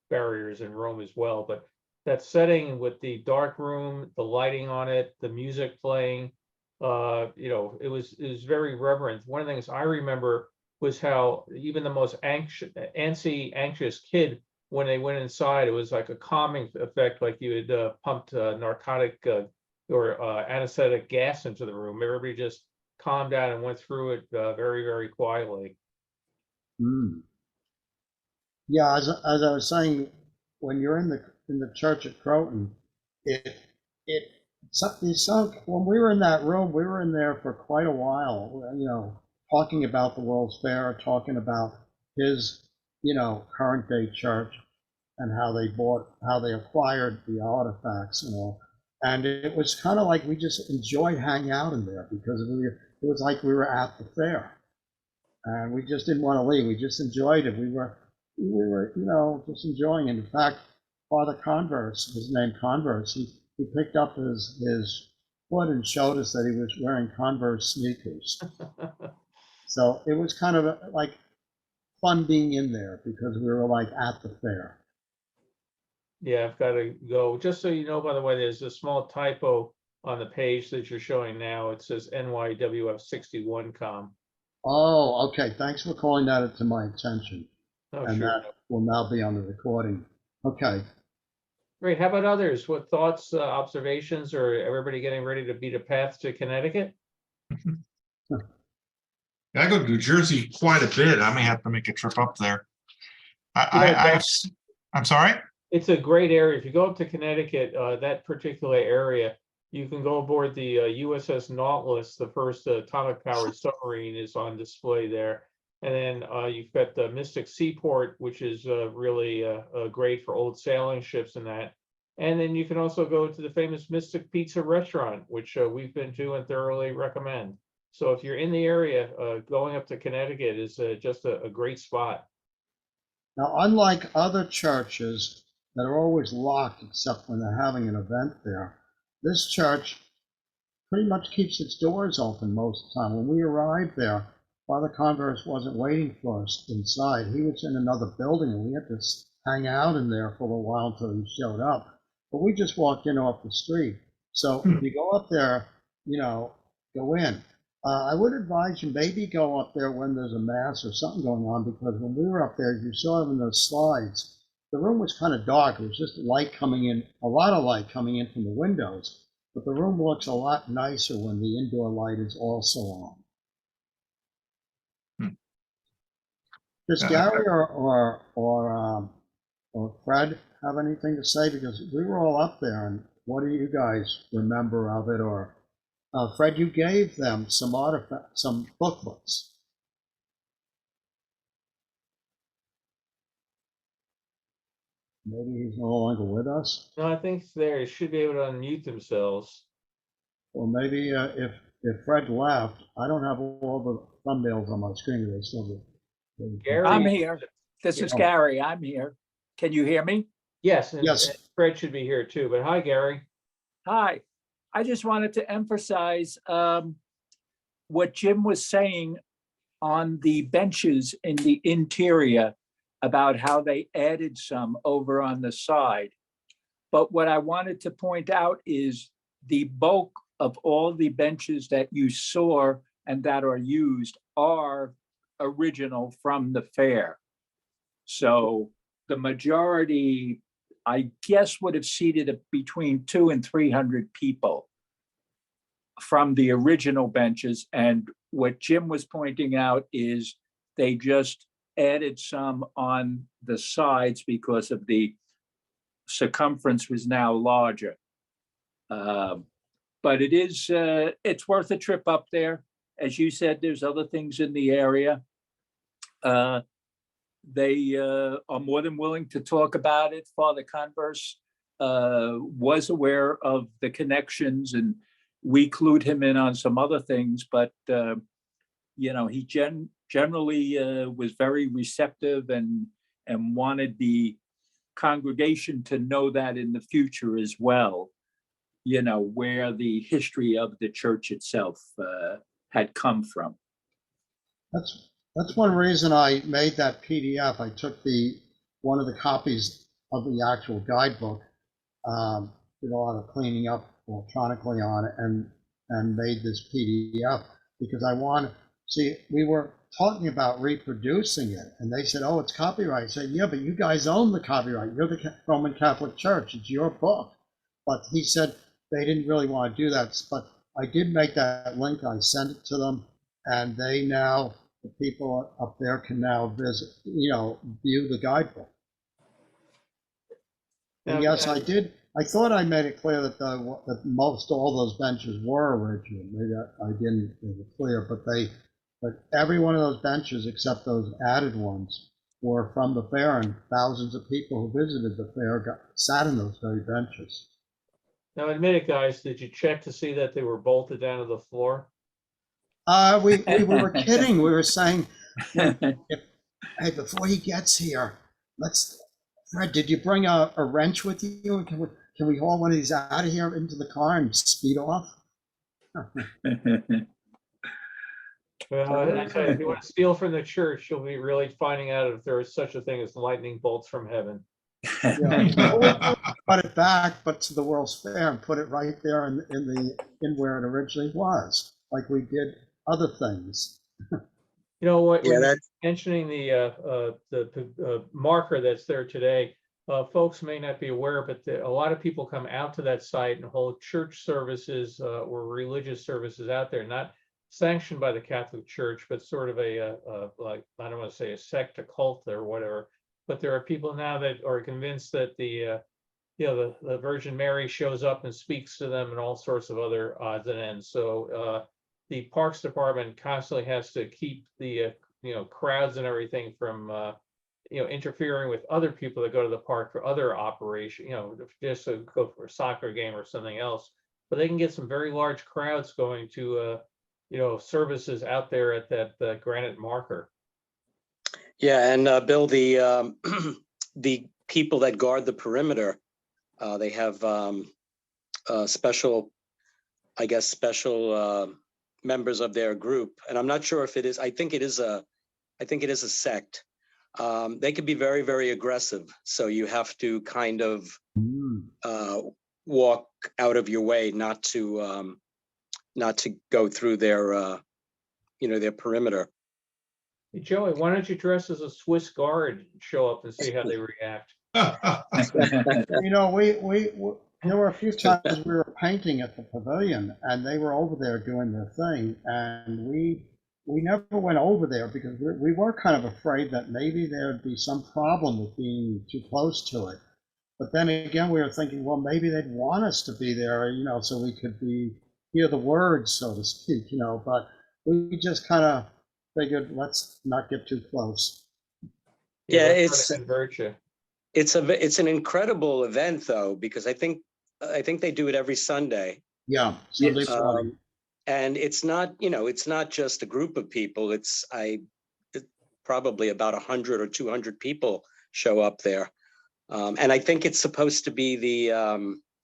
barriers in Rome as well. But that setting with the dark room, the lighting on it, the music playing, it was very reverent. One of the things I remember was how even the most anxious kid, when they went inside, it was like a calming effect, like you had pumped narcotic or anesthetic gas into the room. Everybody just calmed down and went through it very, very quietly. Mm. Yeah, as I was saying, when you're in the church at Croton, it it when we were in that room, we were in there for quite a while, talking about the World's Fair, talking about his, current day church and how they acquired the artifacts and all. And it was kind of like we just enjoyed hanging out in there because it was like we were at the fair and we just didn't want to leave. We just enjoyed it. We were, just enjoying it. In fact, Father Converse, his name Converse, he picked up his foot and showed us that he was wearing Converse sneakers. So it was kind of like fun being in there because we were like at the fair. Yeah, I've got to go. Just so you know, by the way, there's a small typo on the page that you're showing now. It says NYWF 61com. Oh, okay. Thanks for calling that to my attention. Oh, And sure. that will now be on the recording. Okay. Great. How about others? What thoughts, observations, or everybody getting ready to beat a path to Connecticut? I go to New Jersey quite a bit. I may have to make a trip up there. You know, I'm sorry? It's a great area. If you go up to Connecticut, that particular area, you can go aboard the USS Nautilus. The first atomic-powered submarine is on display there. And then you've got the Mystic Seaport, which is really great for old sailing ships and that. And then you can also go to the famous Mystic Pizza restaurant, which we've been to and thoroughly recommend. So if you're in the area, going up to Connecticut is just a great spot. Now, unlike other churches that are always locked except when they're having an event there, this church pretty much keeps its doors open most of the time. When we arrived there, Father Converse wasn't waiting for us inside. He was in another building and we had to hang out in there for a little while until he showed up. But we just walked in off the street. So if you go up there, go in. I would advise you maybe go up there when there's a mass or something going on, because when we were up there, you saw them in those slides. The room was kind of dark. It was just light coming in, a lot of light coming in from the windows. But the room looks a lot nicer when the indoor light is also on. Does Gary or Fred have anything to say? Because we were all up there, and what do you guys remember of it? Or Fred, you gave them some booklets. Maybe he's no longer with us. No, I think they should be able to unmute themselves. Or maybe if Fred left, I don't have all the thumbnails on my screen. They still do. Gary, I'm here. This is Gary. I'm here. Can you hear me? yes, and Yes. Fred should be here too. But hi, Gary. Hi. I just wanted to emphasize what Jim was saying on the benches in the interior about how they added some over on the side. But what I wanted to point out is the bulk of all the benches that you saw and that are used are original from the fair. So the majority, I guess, would have seated between 200 and 300 people from the original benches. And what Jim was pointing out is they just added some on the sides because of the circumference was now larger. But it's worth a trip up there. As you said, there's other things in the area. They are more than willing to talk about it. Father Converse was aware of the connections, and we clued him in on some other things, but he generally was very receptive and wanted the congregation to know that in the future as well, where the history of the church itself had come from. That's one reason I made that PDF. I took one of the copies of the actual guidebook, did a lot of cleaning up electronically on it, and made this PDF because I want to see. We were talking about reproducing it, and they said, "Oh, it's copyright." I said, "Yeah, but you guys own the copyright. You're the Roman Catholic Church. It's your book." But he said they didn't really want to do that. But I did make that link. I sent it to them, and they now, the people up there can now visit, view the guidebook. And Now, yes, I did. I thought I made it clear that most all those benches were original. Maybe I didn't make it clear, but every one of those benches, except those added ones, were from the fair, and thousands of people who visited the fair sat in those very benches. now admit it, guys, did you check to see that they were bolted down to the floor? We were kidding. We were saying, hey, before he gets here, Fred, did you bring a wrench with you? Can we haul one of these out of here into the car and speed off? Well, I tell you, if you want to steal from the church, you'll be really finding out if there is such a thing as lightning bolts from heaven. Yeah. Well, we brought it back, but to the World's Fair, and put it right there in where it originally was, like we did other things. You know what? Yeah, when you're that's mentioning the marker that's there today, folks may not be aware, but a lot of people come out to that site and hold church services or religious services out there, not sanctioned by the Catholic Church, but sort of like, I don't want to say a sect, a cult or whatever. But there are people now that are convinced that the Virgin Mary shows up and speaks to them and all sorts of other odds and ends. So the Parks Department constantly has to keep the crowds and everything from interfering with other people that go to the park for other operation, just to go for a soccer game or something else. But they can get some very large crowds going to services out there at that granite marker. yeah, and Bill, the the people that guard the perimeter, they have special, I guess, special members of their group, and I'm not sure if it is. I think it is a sect. They can be very, very aggressive, so you have to kind of walk out of your way not to go through their their perimeter. Hey, Joey, why don't you dress as a Swiss Guard and show up and see how they react? There were a few times we were painting at the pavilion, and they were over there doing their thing, and we never went over there because we were kind of afraid that maybe there'd be some problem with being too close to it. But then again, we were thinking, well, maybe they'd want us to be there, so we could hear the words, so to speak, but we just kind of figured, let's not get too close. Yeah, let's try to convert you. it's an incredible event though, because I think they do it every Sunday. Yeah, Sunday morning. And it's not just a group of people. It's probably about 100 or 200 people show up there. And I think it's supposed to be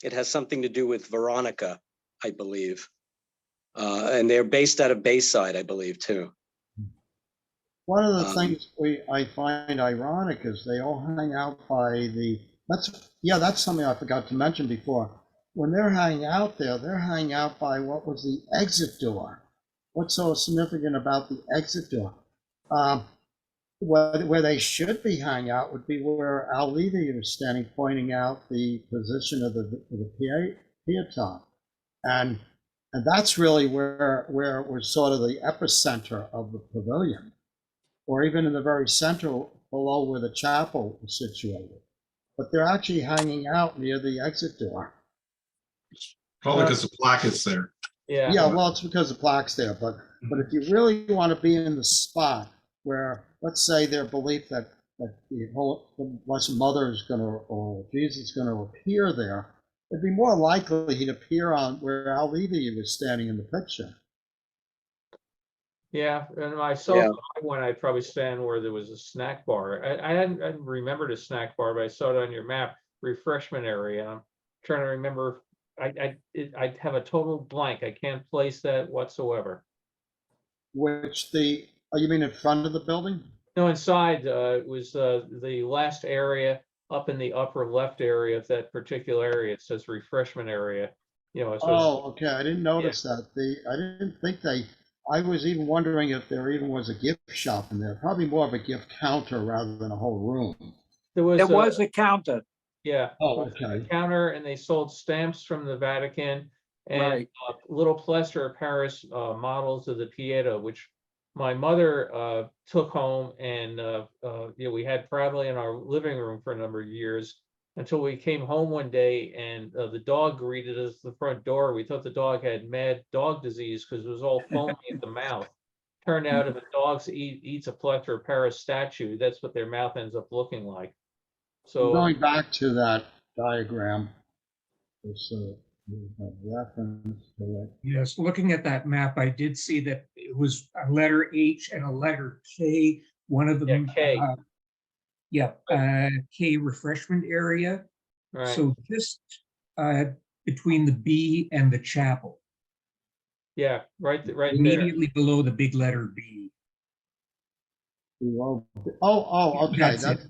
it has something to do with Veronica, I believe. And they're based out of Bayside, I believe, too. One of the things I find ironic is they all hang out by that's something I forgot to mention before. When they're hanging out there, they're hanging out by what was the exit door. What's so significant about the exit door? Where they should be hanging out would be where Al Levy was standing, pointing out the position of the Pieta. And that's really where it was sort of the epicenter of the pavilion, or even in the very center below where the chapel is situated. But they're actually hanging out near the exit door. Probably because the plaque is there. Yeah. Well, it's because the plaque's there. But if you really want to be in the spot where, let's say, their belief that the Blessed Mother is going to, or Jesus is going to appear there, it'd be more likely he'd appear on where Al Levy was standing in the picture. Yeah, and myself, I'd probably stand where there was a snack bar. I hadn't remembered a snack bar, but I saw it on your map, refreshment area. And I'm trying to remember. I have a total blank. I can't place that whatsoever. Which the Oh, you mean in front of the building? No, inside, it was the last area up in the upper left area of that particular area. It says refreshment area. You know, so Oh, okay, I didn't notice that. I didn't think I was even wondering if there even was a gift shop in there. Probably more of a gift counter rather than a whole room. there There was was a counter, yeah, Oh, with a okay. counter, and they sold stamps from the Vatican and right? little plaster of Paris models of the Pieta, which my mother took home, and you know, we had proudly in our living room for a number of years until we came home one day, and the dog greeted us at the front door. We thought the dog had mad dog disease because it was all foamy at the mouth. Turned out if a dog eats a plaster of Paris statue, that's what their mouth ends up looking like. I'm So going back to that diagram. Just so we have reference to it. Yes, looking at that map, I did see that it was a letter H and a letter K, one of yeah, them. K, K refreshment area. right? So just between the B and the chapel, Yeah, right there. immediately below the big letter B. Oh, okay. That's it.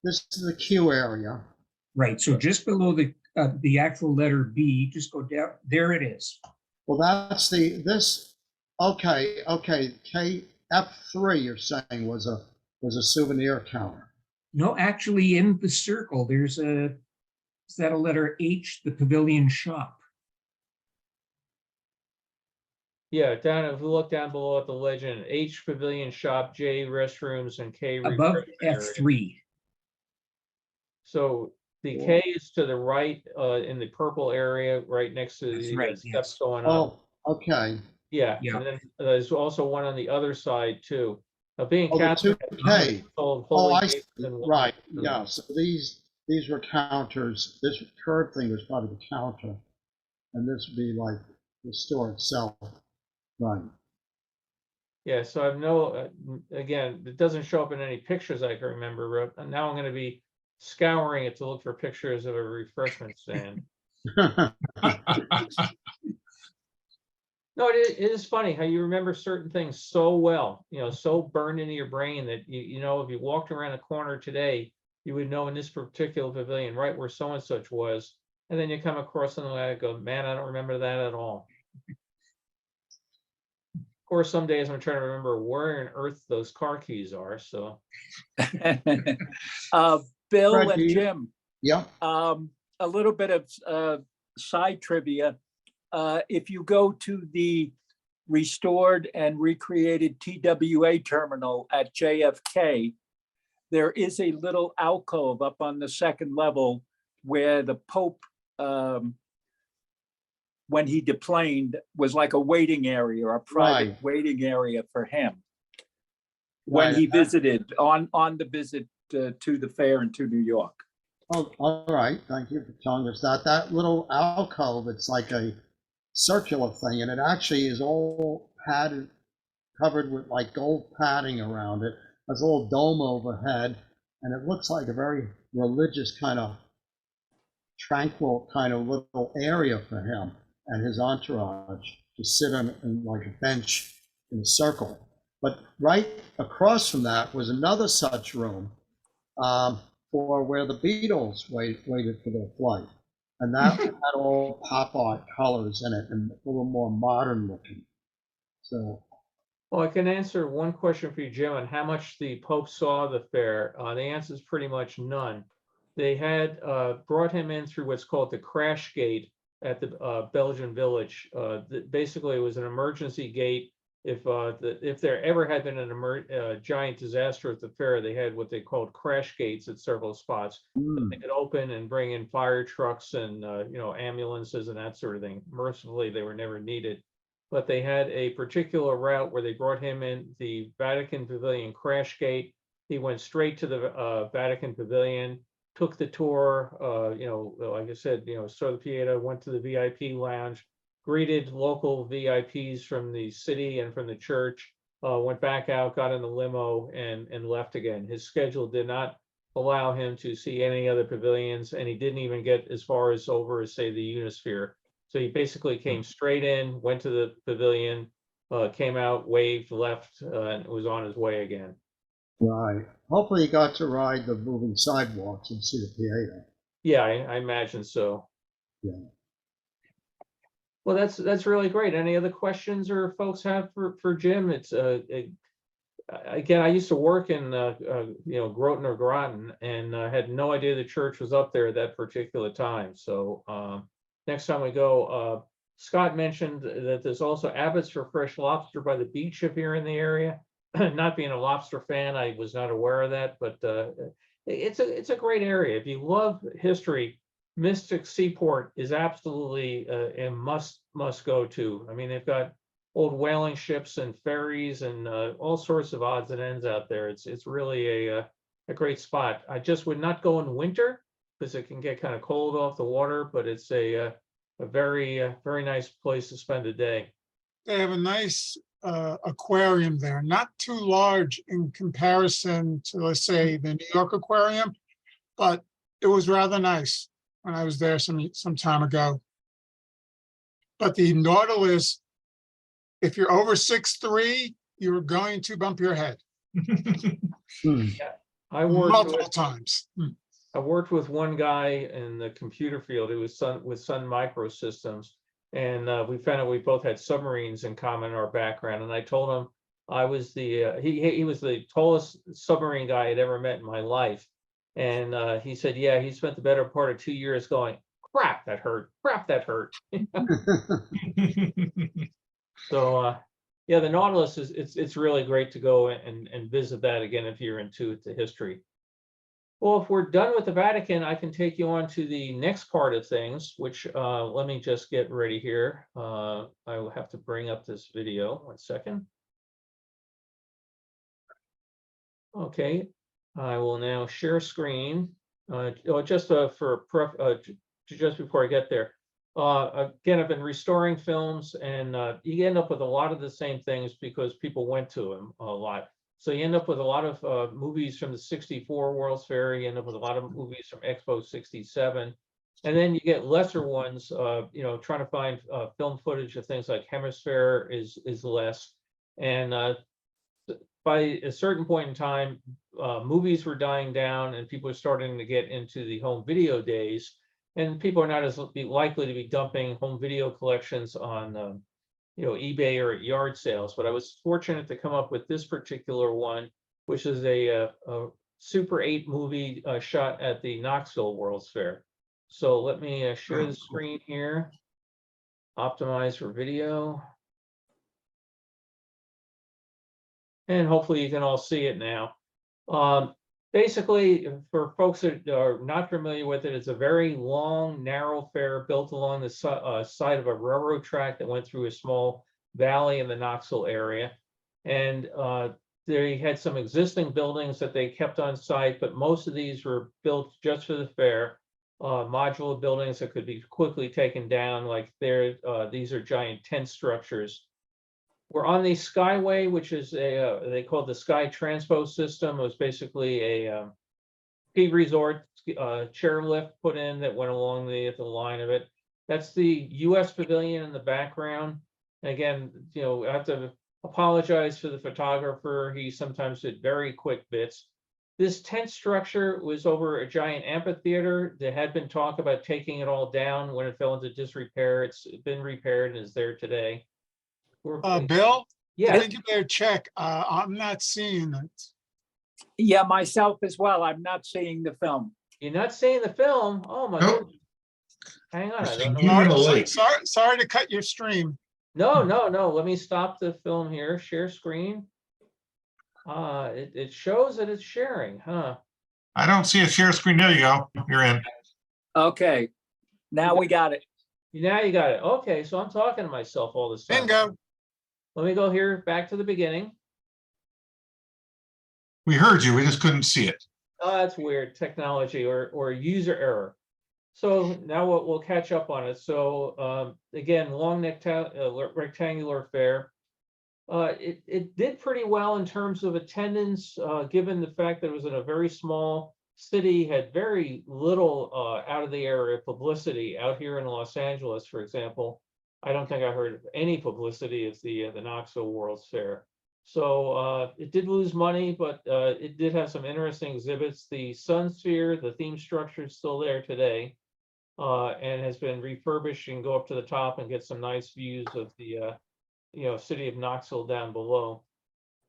This is the Q area. Right, so just below the actual letter B, just go down, there it is. Well, that's this. Okay, KF3. You're saying was a souvenir counter. No, actually in the circle, there's is that a letter H, the pavilion shop? Yeah, down if we look down below at the legend, H pavilion shop, J restrooms, and K Above refreshment area. F3. So the K is to the right in the purple area, right next to That's the right, steps yes. going up. Oh, okay. Yeah, Yeah. and then there's also one on the other side too. Being Oh, the Catholic, 2K. sold Oh, holy I gifts see. and Right. wine. Yeah. So these were counters. This curved thing was probably the counter, and this would be like the store itself. Right. Yeah, so I've no, again, it doesn't show up in any pictures I can remember, but now I'm gonna be scouring it to look for pictures of a refreshment stand. No, it is funny how you remember certain things so well, you know, so burned into your brain that you know, if you walked around a corner today, you would know in this particular pavilion, right where so and such was. And then you come across something like that and go, man, I don't remember that at all. Of course, some days I'm trying to remember where on earth those car keys are, so. Bill Fred, and Jim, Yeah. a little bit of side trivia. If you go to the restored and recreated TWA terminal at JFK, there is a little alcove up on the second level where the Pope, when he deplaned, was like a waiting area, or a private Right. waiting area for him when he visited on the visit to the fair and to New York. Oh, all right. Thank you for telling us that. That little alcove, it's like a circular thing, and it actually is all padded, covered with like gold padding around it. There's a little dome overhead, and it looks like a very religious kind of tranquil kind of little area for him and his entourage to sit on in like a bench in a circle. But right across from that was another such room for where the Beatles waited for their flight. And that had all pop art colors in it and a little more modern looking. So, Well, I can answer one question for you, Jim, on how much the Pope saw the fair. The answer is pretty much none. They had brought him in through what's called the crash gate at the Belgian village. Basically, it was an emergency gate. If there ever had been a giant disaster at the fair, they had what they called crash gates at several spots. They could open and bring in fire trucks and you know, ambulances and that sort of thing. Mercifully, they were never needed. But they had a particular route where they brought him in the Vatican Pavilion crash gate. He went straight to the Vatican Pavilion, took the tour, you know, like I said, you know, saw the Pieta, went to the VIP lounge, greeted local VIPs from the city and from the church, went back out, got in the limo and left again. His schedule did not allow him to see any other pavilions, and he didn't even get as far as over as, say, the Unisphere. So he basically came straight in, went to the pavilion, came out, waved, left, and was on his way again. Right. Hopefully you got to ride the moving sidewalks and see the Pieta. Yeah, I imagine so. Yeah. Well, that's really great. Any other questions or folks have for Jim? It's again, I used to work in Groton or Groton, and had no idea the church was up there at that particular time. So next time we go, Scott mentioned that there's also Abbott's for Fresh Lobster by the beach if you're in the area. Not being a lobster fan, I was not aware of that, but it's a great area. If you love history, Mystic Seaport is absolutely a must go to. I mean, they've got old whaling ships and ferries and all sorts of odds and ends out there. It's really a great spot. I just would not go in winter because it can get kind of cold off the water, but it's a very very nice place to spend a day. They have a nice aquarium there, not too large in comparison to, let's say, the New York aquarium, but it was rather nice when I was there some time ago. But the Nautilus, if you're over 6'3", you're going to bump your head Hmm. I worked multiple with, times. I worked with one guy in the computer field. It was with Sun Microsystems, and we found out we both had submarines in common in our background. And I told him I was he was the tallest submarine guy I'd ever met in my life. And he said, yeah, he spent the better part of 2 years going, crap, that hurt, crap, that hurt. So yeah, the Nautilus it's really great to go and visit that again if you're into the history. Well, if we're done with the Vatican, I can take you on to the next part of things, which let me just get ready here. I will have to bring up this video. 1 second. Okay, I will now share screen. Just just before I get there. Again, I've been restoring films, and you end up with a lot of the same things because people went to them a lot. So you end up with a lot of movies from the '64 World's Fair. You end up with a lot of movies from Expo '67, and then you get lesser ones. Trying to find film footage of things like Hemisphere is less, and by a certain point in time, movies were dying down, and people are starting to get into the home video days. And people are not as likely to be dumping home video collections on, eBay or at yard sales. But I was fortunate to come up with this particular one, which is a Super 8 movie shot at the Knoxville World's Fair. So let me share the screen here, optimize for video. And hopefully you can all see it now. Basically, for folks that are not familiar with it, it's a very long, narrow fair built along the side of a railroad track that went through a small valley in the Knoxville area. And they had some existing buildings that they kept on site, but most of these were built just for the fair. Modular buildings that could be quickly taken down, like these are giant tent structures. We're on the Skyway, which is they call it the Sky Transpo system. It was basically a ski resort chairlift put in that went along the line of it. That's the U.S. Pavilion in the background. Again, I have to apologize for the photographer. He sometimes did very quick bits. This tent structure was over a giant amphitheater. There had been talk about taking it all down when it fell into disrepair. It's been repaired and is there today. Bill, Yeah. I think you better check. I'm not seeing it. Yeah, myself as well. I'm not seeing the film. You're not seeing the film? Oh my Nope. goodness. Hang on. You're I seeing don't know. Even a lake. Sorry to cut your stream. No. Let me stop the film here. Share screen. It shows that it's sharing, huh? I don't see a share screen. There you go. You're in. Okay, now we got it. Now you got it. Okay, so I'm talking to myself all this time. Bingo. Let me go here back to the beginning. We heard you. We just couldn't see it. Oh, that's weird. Technology or user error. So now we'll catch up on it. So again, long rectangular fair. It did pretty well in terms of attendance, given the fact that it was in a very small city, had very little out of the area publicity. Out here in Los Angeles, for example, I don't think I heard of any publicity of the Knoxville World's Fair. So it did lose money, but it did have some interesting exhibits. The Sun Sphere, the theme structure is still there today, and has been refurbished. You can go up to the top and get some nice views of the city of Knoxville down below.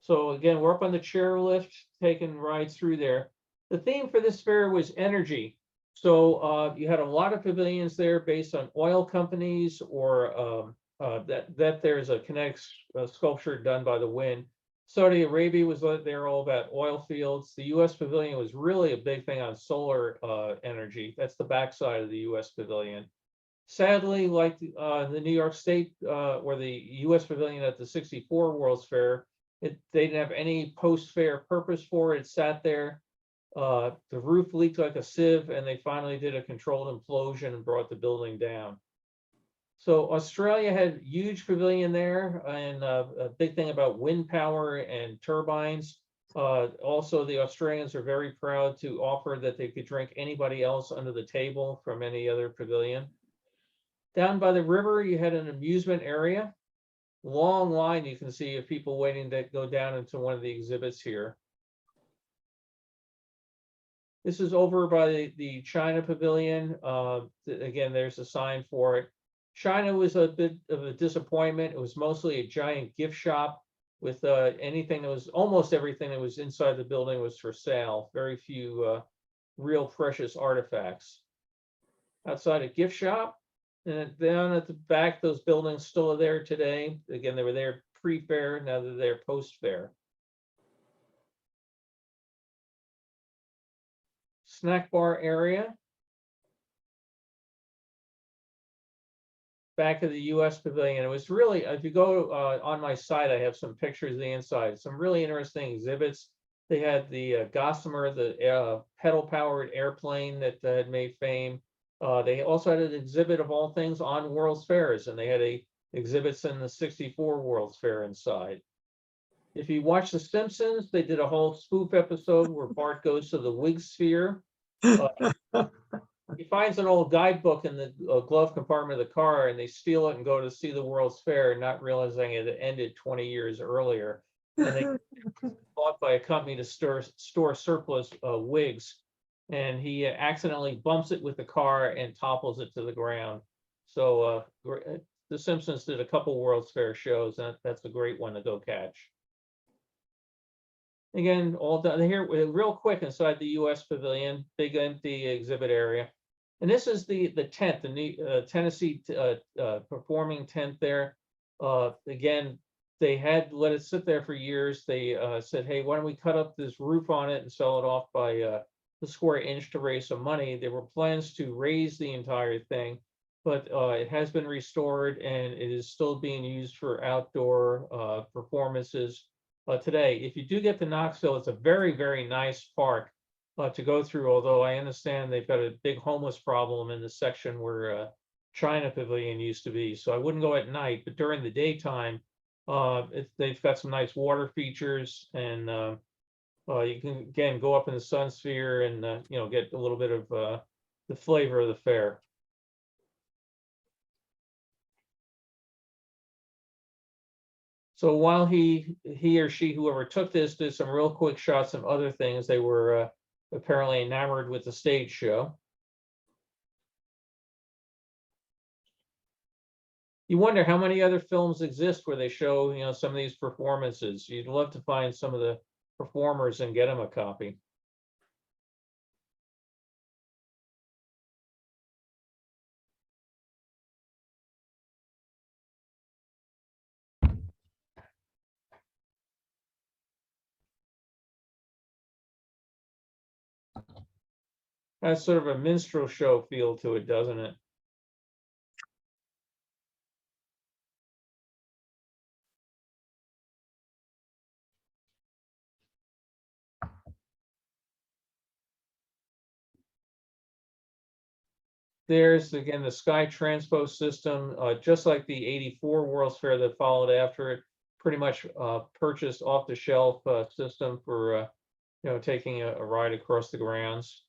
So again, we're up on the chairlift, taking rides through there. The theme for this fair was energy. So you had a lot of pavilions there based on oil companies, or that there's a kinetic sculpture done by the wind. Saudi Arabia was there, all about oil fields. The U.S. Pavilion was really a big thing on solar energy. That's the backside of the U.S. Pavilion. Sadly, like the New York State or the U.S. Pavilion at the '64 World's Fair, they didn't have any post-fair purpose for it. It sat there. The roof leaked like a sieve, and they finally did a controlled implosion and brought the building down. So Australia had huge pavilion there, and a big thing about wind power and turbines. Also, the Australians are very proud to offer that they could drink anybody else under the table from any other pavilion. Down by the river, you had an amusement area. Long line you can see of people waiting to go down into one of the exhibits here. This is over by the China Pavilion. Again, there's a sign for it. China was a bit of a disappointment. It was mostly a giant gift shop with anything that was, almost everything that was inside the building was for sale. Very few real precious artifacts. Outside a gift shop, and down at the back, those buildings still are there today. Again, they were there pre-fair, now they're there post-fair. Snack bar area. Back of the U.S. Pavilion. It was really, if you go on my site, I have some pictures of the inside. Some really interesting exhibits. They had the Gossamer, the pedal-powered airplane that had made fame. They also had an exhibit of all things on World's Fairs, and they had exhibits in the '64 World's Fair inside. If you watch The Simpsons, they did a whole spoof episode where Bart goes to the wig sphere. He finds an old guidebook in the glove compartment of the car, and they steal it and go to see the World's Fair, not realizing it had ended 20 years earlier. And they bought by a company to store surplus wigs. And he accidentally bumps it with the car and topples it to the ground. So The Simpsons did a couple World's Fair shows, and that's a great one to go catch. Again, all done here real quick inside the U.S. Pavilion, big empty exhibit area. And this is the tent, the new Tennessee performing tent there. Again, they had let it sit there for years. They said, hey, why don't we cut up this roof on it and sell it off by the square inch to raise some money. There were plans to raise the entire thing, but it has been restored and it is still being used for outdoor performances today. If you do get to Knoxville, it's a very, very nice park to go through, although I understand they've got a big homeless problem in the section where China Pavilion used to be. So I wouldn't go at night, but during the daytime, they've got some nice water features, and you can again go up in the Sun Sphere and get a little bit of the flavor of the fair. So while he or she, whoever took this, did some real quick shots of other things, they were apparently enamored with the stage show. You wonder how many other films exist where they show, some of these performances. You'd love to find some of the performers and get them a copy. Has sort of a minstrel show feel to it, doesn't it? There's again the Sky Transpo system, just like the '84 World's Fair that followed after it. Pretty much purchased off the shelf system for taking a ride across the grounds.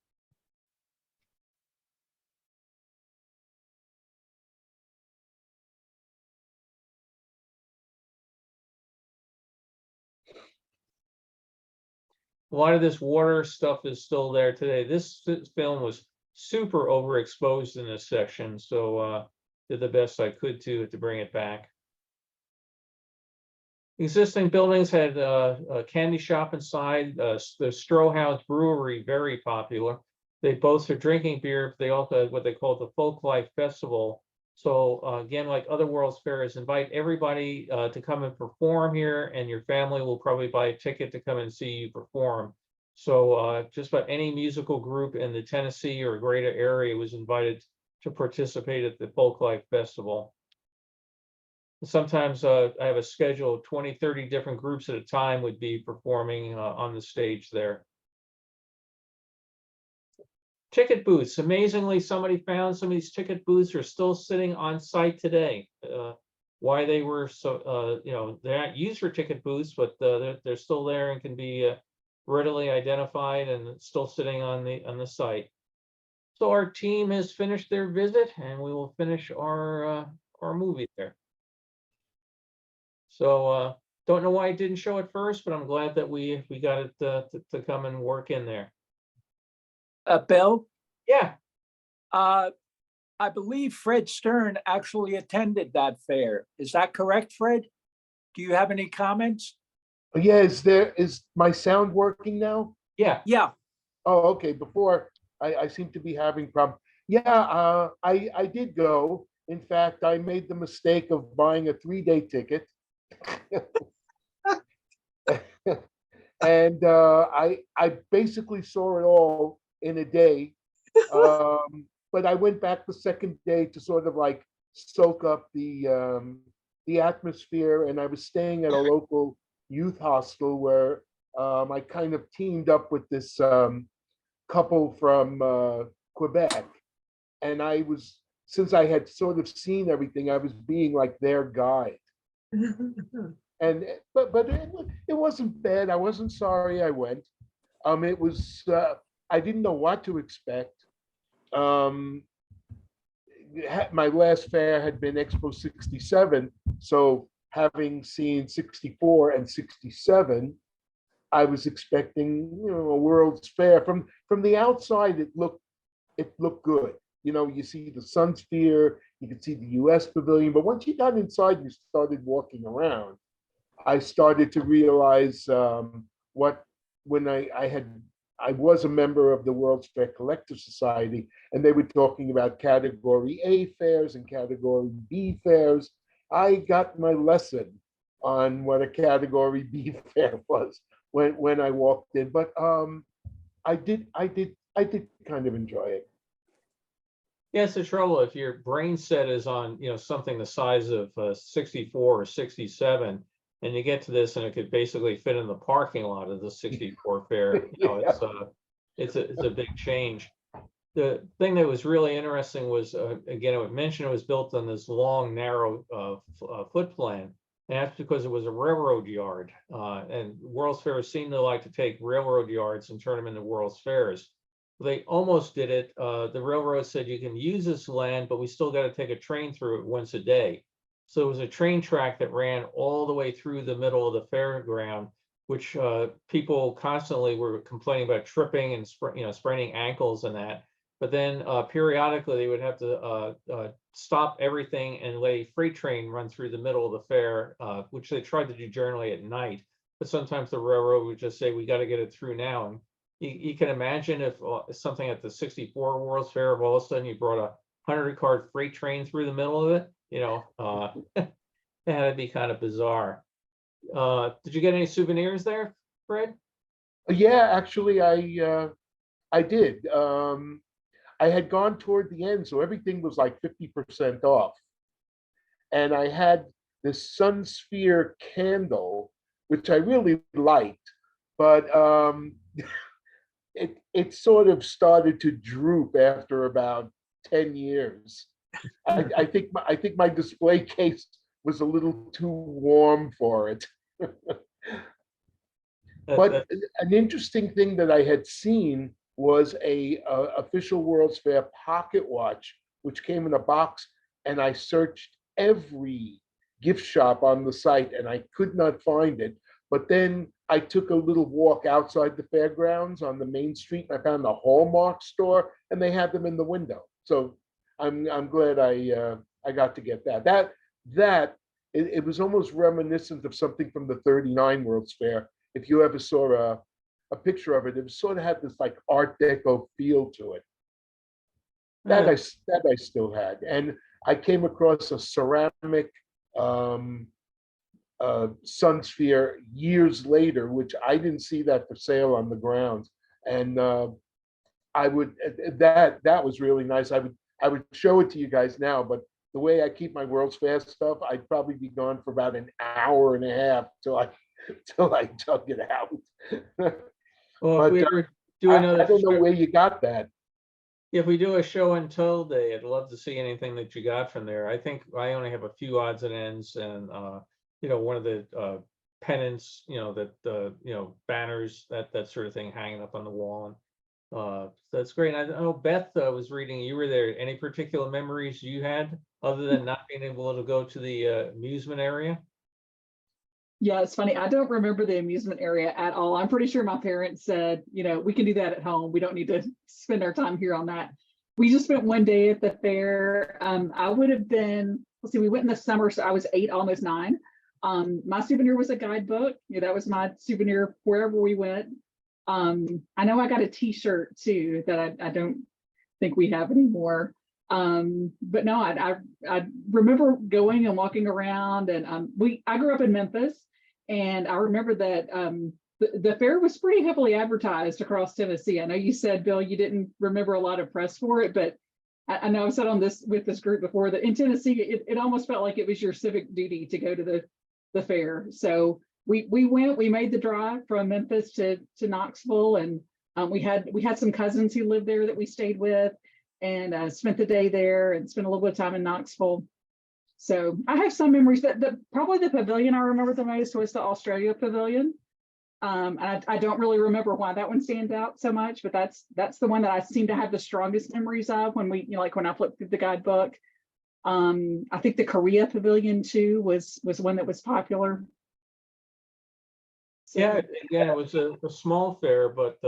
A lot of this water stuff is still there today. This film was super overexposed in this section, so did the best I could to bring it back. Existing buildings had a candy shop inside, the Stroh House Brewery, very popular. They both are drinking beer, but they also had what they call the Folk Life Festival. So again, like other World's Fairs, invite everybody to come and perform here, and your family will probably buy a ticket to come and see you perform. So just about any musical group in the Tennessee or greater area was invited to participate at the Folk Life Festival. Sometimes I have a schedule of 20, 30 different groups at a time would be performing on the stage there. Ticket booths. Amazingly, somebody found some of these ticket booths are still sitting on site today. Why they were so, they're not used for ticket booths, but they're still there and can be readily identified and still sitting on the site. So our team has finished their visit, and we will finish our movie there. So don't know why I didn't show it first, but I'm glad that we got it to come and work in there. Bill, Yeah, I believe Fred Stern actually attended that fair. Is that correct, Fred? Do you have any comments? Yeah, is my sound working now? yeah. Yeah, Oh, okay. Before I seem to be having problem. Yeah, I did go. In fact, I made the mistake of buying a 3-day ticket. And I basically saw it all in a day. But I went back the second day to sort of like soak up the atmosphere, and I was staying at a local youth hostel where I kind of teamed up with this couple from Quebec, and since I had sort of seen everything, I was being like their guide. And but it wasn't bad. I wasn't sorry I went. It was I didn't know what to expect. My last fair had been Expo 67, so having seen 64 and 67, I was expecting a World's Fair. From the outside, it looked good. You see the Sun Sphere, you could see the U.S. Pavilion, but once you got inside, you started walking around. I started to realize when I was a member of the World's Fair Collector Society, and they were talking about Category A fairs and Category B fairs. I got my lesson on what a Category B fair was when I walked in, but I did kind of enjoy it. Yeah, it's the trouble if your brain set is on, something the size of 64 or 67, and you get to this and it could basically fit in the parking lot of the 64 fair. It's a big change. The thing that was really interesting was, again, I would mention it was built on this long, narrow foot plan. And that's because it was a railroad yard. And World's Fairs seem to like to take railroad yards and turn them into World's Fairs. They almost did it. The railroad said you can use this land, but we still got to take a train through it once a day. So it was a train track that ran all the way through the middle of the fairground, which people constantly were complaining about tripping and spraining ankles and that. But then periodically they would have to stop everything and let a freight train run through the middle of the fair, which they tried to do generally at night. But sometimes the railroad would just say, we got to get it through now. And you can imagine if something at the 64 World's Fair, of all of a sudden you brought a 100-car freight train through the middle of it, that'd be kind of bizarre. Did you get any souvenirs there, Fred? Yeah, actually, I did. I had gone toward the end, so everything was like 50% off. And I had this Sun Sphere candle, which I really liked, but it sort of started to droop after about 10 years. I think my display case was a little too warm for it. But an interesting thing that I had seen was a official World's Fair pocket watch, which came in a box, and I searched every gift shop on the site and I could not find it. But then I took a little walk outside the fairgrounds on the main street, and I found the Hallmark store, and they had them in the window. So I'm glad I got to get that. It was almost reminiscent of something from the '39 World's Fair. If you ever saw a picture of it, it sort of had this like Art Deco feel to it. That I still had, and I came across a ceramic Sun Sphere years later, which I didn't see that for sale on the grounds, and I would that was really nice. I would show it to you guys now, but the way I keep my World's Fair stuff, I'd probably be gone for about an hour and a half till I dug it out. Well, if we But ever do I another, don't know show- where you got that. if we do a show and tell day, I'd love to see anything that you got from there. I think I only have a few odds and ends, and you know, one of the pennants, you know, that you know, banners, that sort of thing hanging up on the wall, and that's great. And I know Beth was reading, you were there. Any particular memories you had other than not being able to go to the amusement area? Yeah, it's funny. I don't remember the amusement area at all. I'm pretty sure my parents said, you know, we can do that at home. We don't need to spend our time here on that. We just spent one day at the fair. I would have been, let's see, we went in the summer, so I was 8, almost 9. My souvenir was a guidebook. Yeah, that was my souvenir wherever we went. I know I got a T-shirt too that I don't think we have anymore. But no, I remember going and walking around, and I grew up in Memphis, and I remember that the fair was pretty heavily advertised across Tennessee. I know you said, Bill, you didn't remember a lot of press for it, but I know I've said on this with this group before that in Tennessee, it almost felt like it was your civic duty to go to the fair. So we made the drive from Memphis to Knoxville, and we had some cousins who lived there that we stayed with, and spent the day there and spent a little bit of time in Knoxville. So I have some memories. Probably the pavilion I remember the most was the Australia Pavilion. I don't really remember why that one stands out so much, but that's the one that I seem to have the strongest memories of when we, you know, like when I flipped through the guidebook. I think the Korea Pavilion too was one that was popular. So, Yeah, again, it was a small fair, but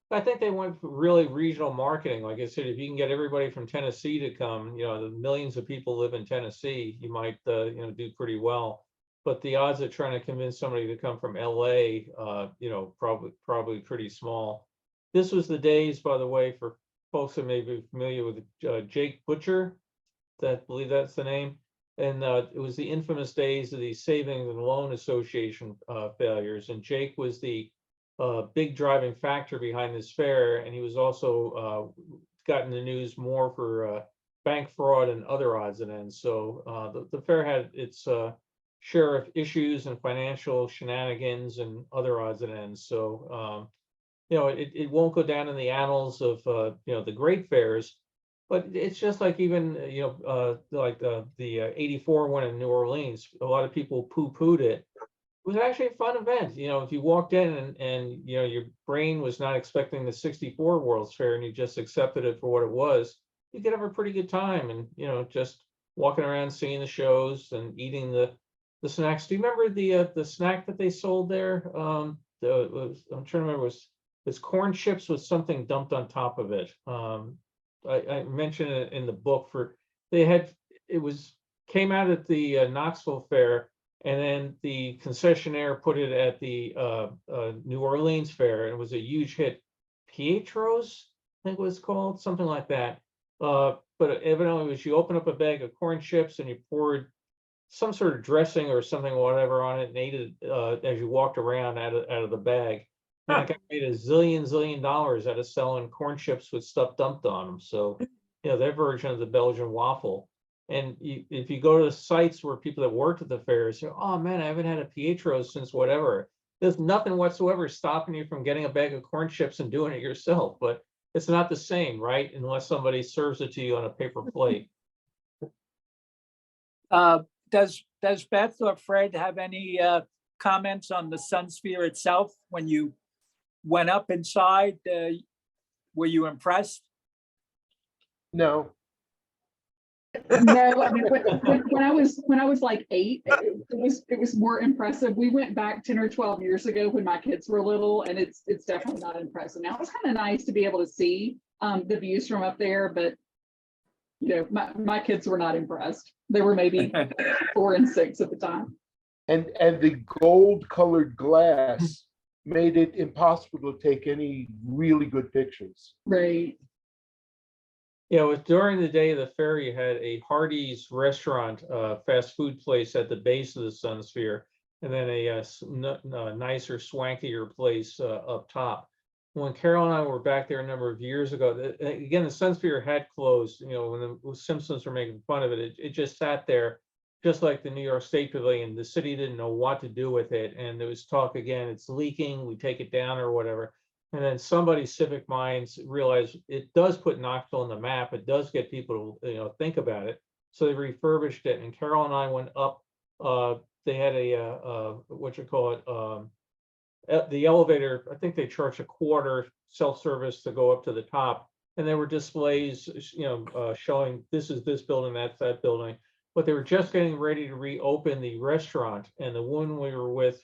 I think they went for really regional marketing. Like I said, if you can get everybody from Tennessee to come, you know, the millions of people live in Tennessee, you might, you know, do pretty well. But the odds of trying to convince somebody to come from LA, you know, probably pretty small. This was the days, by the way, for folks that may be familiar with Jake Butcher, I believe that's the name. And it was the infamous days of the Savings and Loan Association failures. And Jake was the big driving factor behind this fair, and he was also gotten the news more for bank fraud and other odds and ends. So the fair had its share of issues and financial shenanigans and other odds and ends. So you know, it won't go down in the annals of you know, the great fairs, but it's just like even you know, like the '84 one in New Orleans. A lot of people poo-pooed it. It was actually a fun event. You know, if you walked in and you know, your brain was not expecting the '64 World's Fair and you just accepted it for what it was, you could have a pretty good time, and you know, just walking around seeing the shows and eating the snacks. Do you remember the snack that they sold there? I'm trying to remember, it was corn chips with something dumped on top of it. I mentioned it in the book. Came out at the Knoxville Fair, and then the concessionaire put it at the New Orleans Fair, and it was a huge hit. Pietro's, I think it was called, something like that. But evidently it was, you open up a bag of corn chips and you poured some sort of dressing or something, whatever, on it, and ate it as you walked around out of the bag. And that guy made a zillion dollars out of selling corn chips with stuff dumped on them. So, you know, their version of the Belgian waffle. And if you go to the sites where people that worked at the fair say, oh man, I haven't had a Pietro's since whatever. There's nothing whatsoever stopping you from getting a bag of corn chips and doing it yourself. But it's not the same, right? Unless somebody serves it to you on a paper plate. Does Beth or Fred have any comments on the Sun Sphere itself when you went up inside? Were you impressed? No. No, I mean, when I was like 8, it was more impressive. We went back 10 or 12 years ago when my kids were little, and it's definitely not impressive. Now it's kind of nice to be able to see the views from up there, but you know, my kids were not impressed. They were maybe 4 and 6 at the time. And the gold colored glass made it impossible to take any really good pictures. Right. Yeah, it was during the day of the fair, you had a Hardee's restaurant, fast food place at the base of the Sun Sphere, and then a nicer, swankier place up top. When Carol and I were back there a number of years ago, again, the Sun Sphere had closed, you know, when the Simpsons were making fun of it, it just sat there, just like the New York State Pavilion. The city didn't know what to do with it, and there was talk again, it's leaking, we take it down or whatever. And then somebody's civic minds realized it does put Knoxville on the map. It does get people to, you know, think about it. So they refurbished it. And Carol and I went up. They had what you call it, the elevator. I think they charged $0.25 self-service to go up to the top. And there were displays, you know, showing this is this building, that's that building. But they were just getting ready to reopen the restaurant. And the woman we were with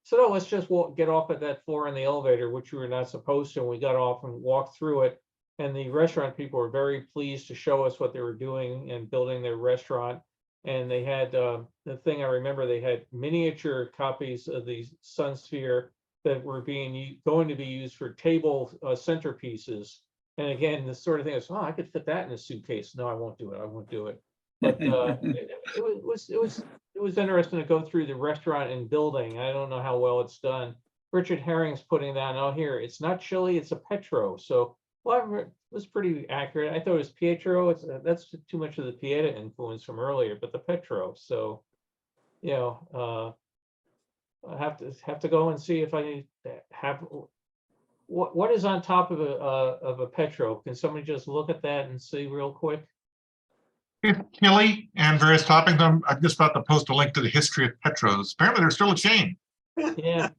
said, oh, let's just get off at that floor in the elevator, which we were not supposed to. And we got off and walked through it. And the restaurant people were very pleased to show us what they were doing and building their restaurant. And they had, the thing I remember, they had miniature copies of the Sun Sphere that were going to be used for table centerpieces. And again, the sort of thing is, oh, I could fit that in a suitcase. No, I won't do it. I won't do it. But it was interesting to go through the restaurant and building. I don't know how well it's done. Richard Herring's putting down, oh, here, it's not chili, it's a Petro. So, well, it was pretty accurate. I thought it was Pietro. That's too much of the Pieta influence from earlier, but the Petro. So, you know, I have to go and see if I have what is on top of a Petro. Can somebody just look at that and see real quick? Chili and various toppings. I'm just about to post a link to the history of Petros. Apparently, there's still a chain. Yeah.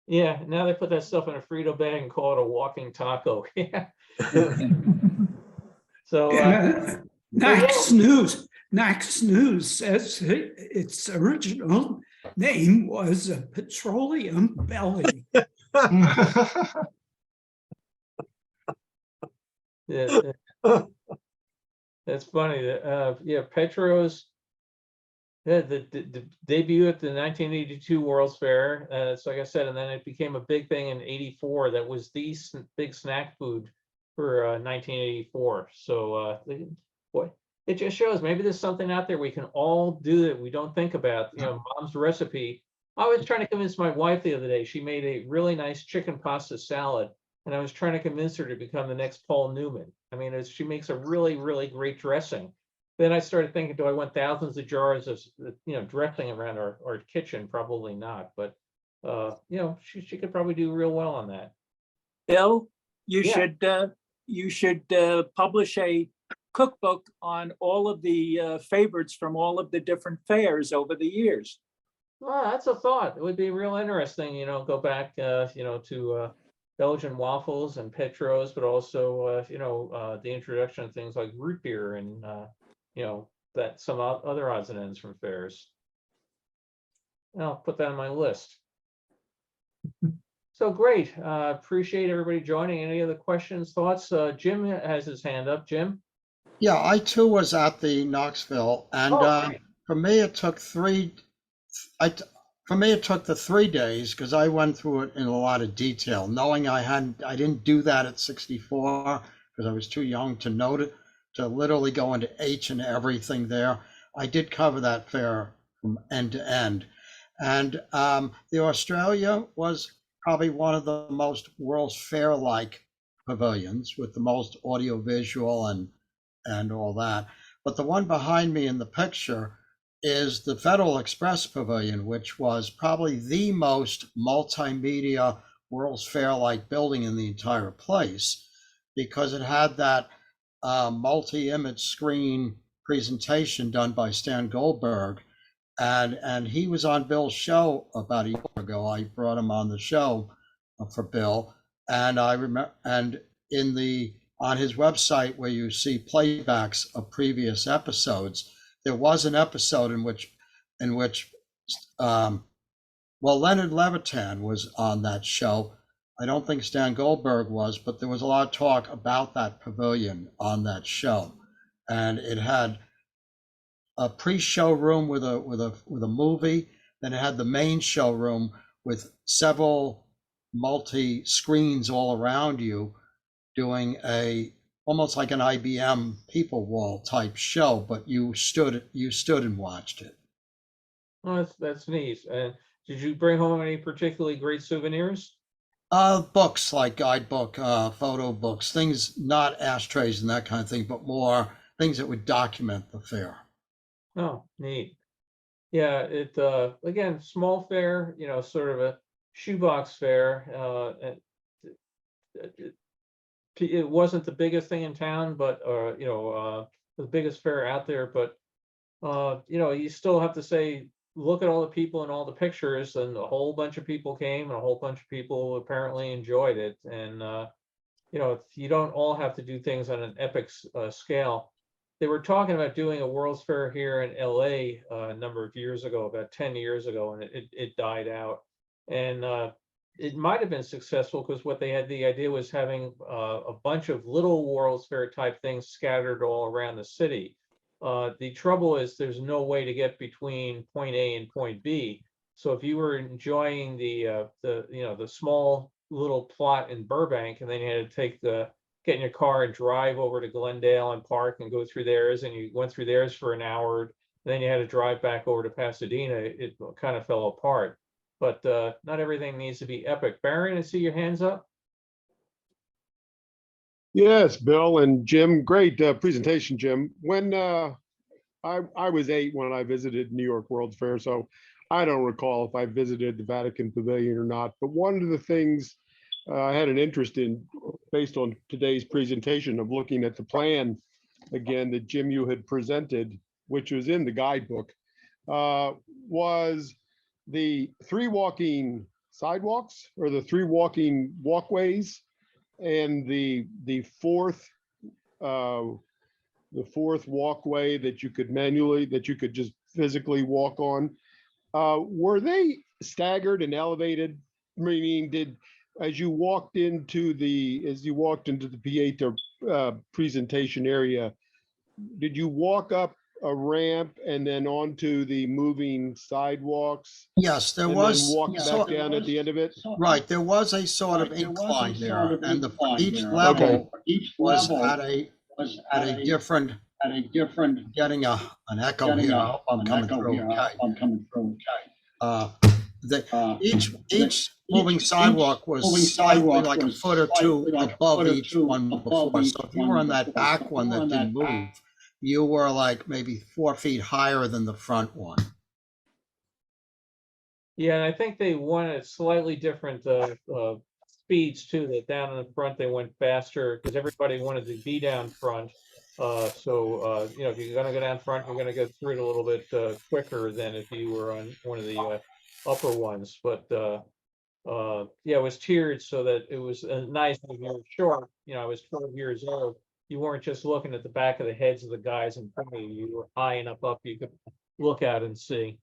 Yeah, now they put that stuff in a Frito bag and call it a walking taco. Yeah. So Knox News says its original name was a petroleum belly. yeah, that's funny. Yeah, Petros. Yeah, the debut at the 1982 World's Fair. So like I said, and then it became a big thing in '84. That was the big snack food for 1984. So boy, it just shows maybe there's something out there we can all do that we don't think about. You know, mom's recipe. I was trying to convince my wife the other day. She made a really nice chicken pasta salad, and I was trying to convince her to become the next Paul Newman. I mean, she makes a really, really great dressing. Then I started thinking, do I want thousands of jars of, you know, dressing around our kitchen? Probably not, but you know, she could probably do real well on that. Bill, you Yeah. should publish a cookbook on all of the favorites from all of the different fairs over the years. Well, that's a thought. It would be real interesting, you know, go back, you know, to Belgian waffles and Petros, but also, you know, the introduction of things like root beer and, you know, that some other odds and ends from fairs. I'll put that on my list. So great. Appreciate everybody joining. Any other questions, thoughts? Jim has his hand up. Jim? Yeah, I too was at the Knoxville, and Great. for me it took the 3 days because I went through it in a lot of detail, knowing I didn't do that at 64 because I was too young to know to literally go into H and everything there. I did cover that fair from end to end, and the Australia was probably one of the most World's Fair-like pavilions with the most audiovisual and all that. But the one behind me in the picture is the Federal Express Pavilion, which was probably the most multimedia World's Fair-like building in the entire place because it had that multi-image screen presentation done by Stan Goldberg. And he was on Bill's show about a year ago. I brought him on the show for Bill. And I remember, and in the on his website where you see playbacks of previous episodes, there was an episode in which Leonard Levitan was on that show. I don't think Stan Goldberg was, but there was a lot of talk about that pavilion on that show, and it had a pre-show room with a movie. Then it had the main showroom with several multi-screens all around you, doing almost like an IBM people wall type show, but you stood and watched it. Well, that's neat. And did you bring home any particularly great souvenirs? Books like guidebook, photo books, things, not ashtrays and that kind of thing, but more things that would document the fair. Oh, neat. Yeah, it again, small fair, sort of a shoebox fair. It wasn't the biggest thing in town, but the biggest fair out there, but you still have to say, look at all the people and all the pictures, and a whole bunch of people came, and a whole bunch of people apparently enjoyed it. And you don't all have to do things on an epic scale. They were talking about doing a World's Fair here in LA a number of years ago, about 10 years ago, and it died out. And it might have been successful because what they had, the idea was having a bunch of little World's Fair type things scattered all around the city. The trouble is there's no way to get between point A and point B. So if you were enjoying the small little plot in Burbank, and then you had to get in your car and drive over to Glendale and park and go through theirs, and you went through theirs for an hour, and then you had to drive back over to Pasadena, it kind of fell apart. But not everything needs to be epic. Baron, I see your hands up. Yes, Bill and Jim, great presentation, Jim. When I was 8 when I visited New York World's Fair, so I don't recall if I visited the Vatican Pavilion or not. But one of the things I had an interest in, based on today's presentation, of looking at the plan again that Jim, you had presented, which was in the guidebook, was the 3 walking sidewalks, or the 3 walking walkways, and the fourth walkway that you could just physically walk on. Were they staggered and elevated? Meaning, as you walked into the Pieta presentation area, did you walk up a ramp and then onto the moving sidewalks? Yes, there and was. then walk back down at the end of it? Right, there was a sort of incline there, and each level was at a different. Getting an echo here. I hope I'm coming through okay. Each moving sidewalk was slightly like a foot or two above each one before. So if you were on that back one that didn't move, you were like maybe 4 feet higher than the front one. Yeah, and I think they wanted slightly different speeds too. That down in the front they went faster because everybody wanted to be down front. If you're gonna go down front, you're gonna go through it a little bit quicker than if you were on one of the upper ones. But it was tiered so that it was nice when you were short. I was 12 years old. You weren't just looking at the back of the heads of the guys in front of you. You were high enough up you could look out and see.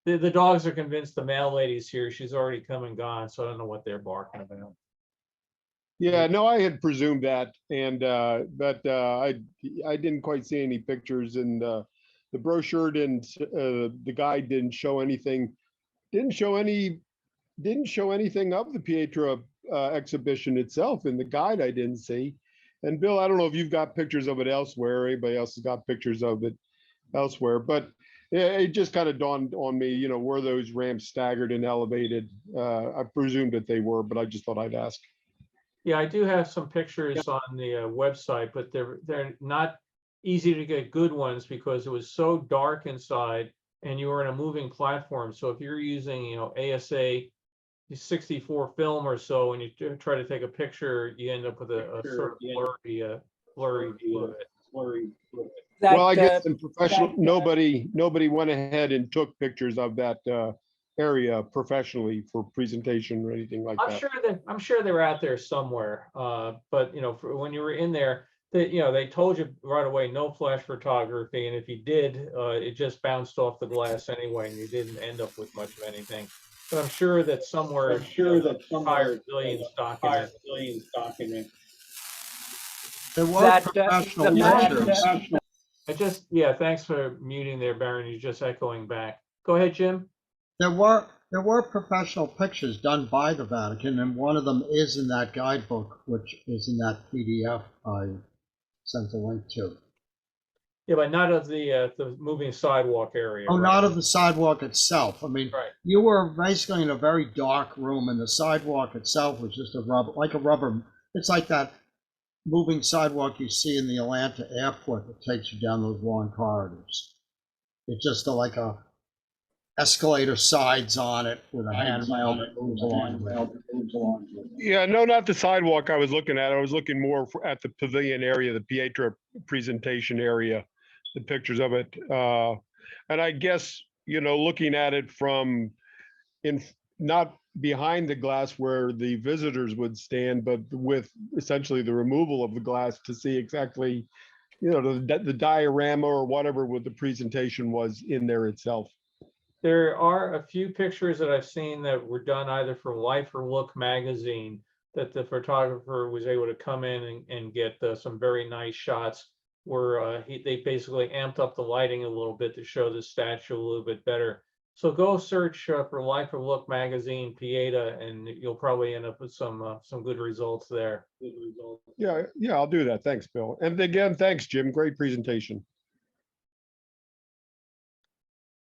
The dogs are convinced the mail lady's here. She's already come and gone, so I don't know what they're barking about. Yeah, no, I had presumed that, and but I didn't quite see any pictures, and the brochure didn't, the guide didn't show anything, didn't show anything of the Pieta exhibition itself in the guide. I didn't see. And Bill, I don't know if you've got pictures of it elsewhere, or anybody else has got pictures of it elsewhere, but it just kind of dawned on me, were those ramps staggered and elevated? I presumed that they were, but I just thought I'd ask. Yeah, I do have some pictures on the website, but they're not easy to get good ones because it was so dark inside and you were in a moving platform. So if you're using, ASA 64 film or so, and you try to take a picture, you end up with a sort of blurry view of it. Well, I guess in professional, nobody went ahead and took pictures of that area professionally for presentation or anything like that. I'm sure they're out there somewhere. But when you were in there, they told you right away, no flash photography. And if you did, it just bounced off the glass anyway, and you didn't end up with much of anything. But I'm sure that somewhere, the entire Pavilions document. There were That, professional the pictures. Thanks for muting there, Baron. You're just echoing back. Go ahead, Jim. There were professional pictures done by the Vatican, and one of them is in that guidebook, which is in that PDF I sent a link to. Yeah, but not of the moving sidewalk area. Oh, right? not of the sidewalk itself. I mean, Right. you were basically in a very dark room, and the sidewalk itself was just like a rubber. It's like that moving sidewalk you see in the Atlanta airport that takes you down those long corridors. It's just like a escalator sides on it with a handrail that moves along. Yeah, no, not the sidewalk I was looking at. I was looking more at the pavilion area, the Pieta presentation area, the pictures of it. And I guess, looking at it from not behind the glass where the visitors would stand, but with essentially the removal of the glass to see exactly, the diorama or whatever the presentation was in there itself. There are a few pictures that I've seen that were done either for Life or Look magazine that the photographer was able to come in and get some very nice shots where they basically amped up the lighting a little bit to show the statue a little bit better. So go search for Life or Look magazine, Pieta, and you'll probably end up with some good results there. Yeah, I'll do that. Thanks, Bill. And again, thanks, Jim. Great presentation.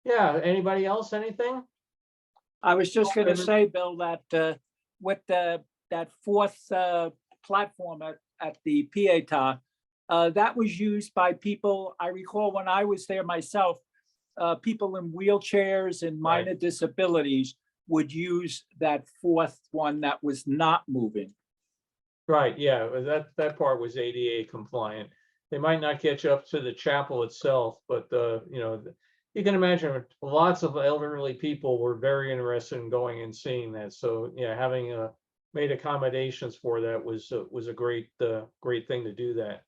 Yeah, anybody else, anything? I was just going to say, Bill, that with that fourth platform at the Pieta, that was used by people. I recall when I was there myself, people in wheelchairs and minor disabilities would use that fourth one that was not moving. Right, yeah, that part was ADA compliant. They might not get you up to the chapel itself, but you can imagine lots of elderly people were very interested in going and seeing that. So yeah, having made accommodations for that was a great thing to do that.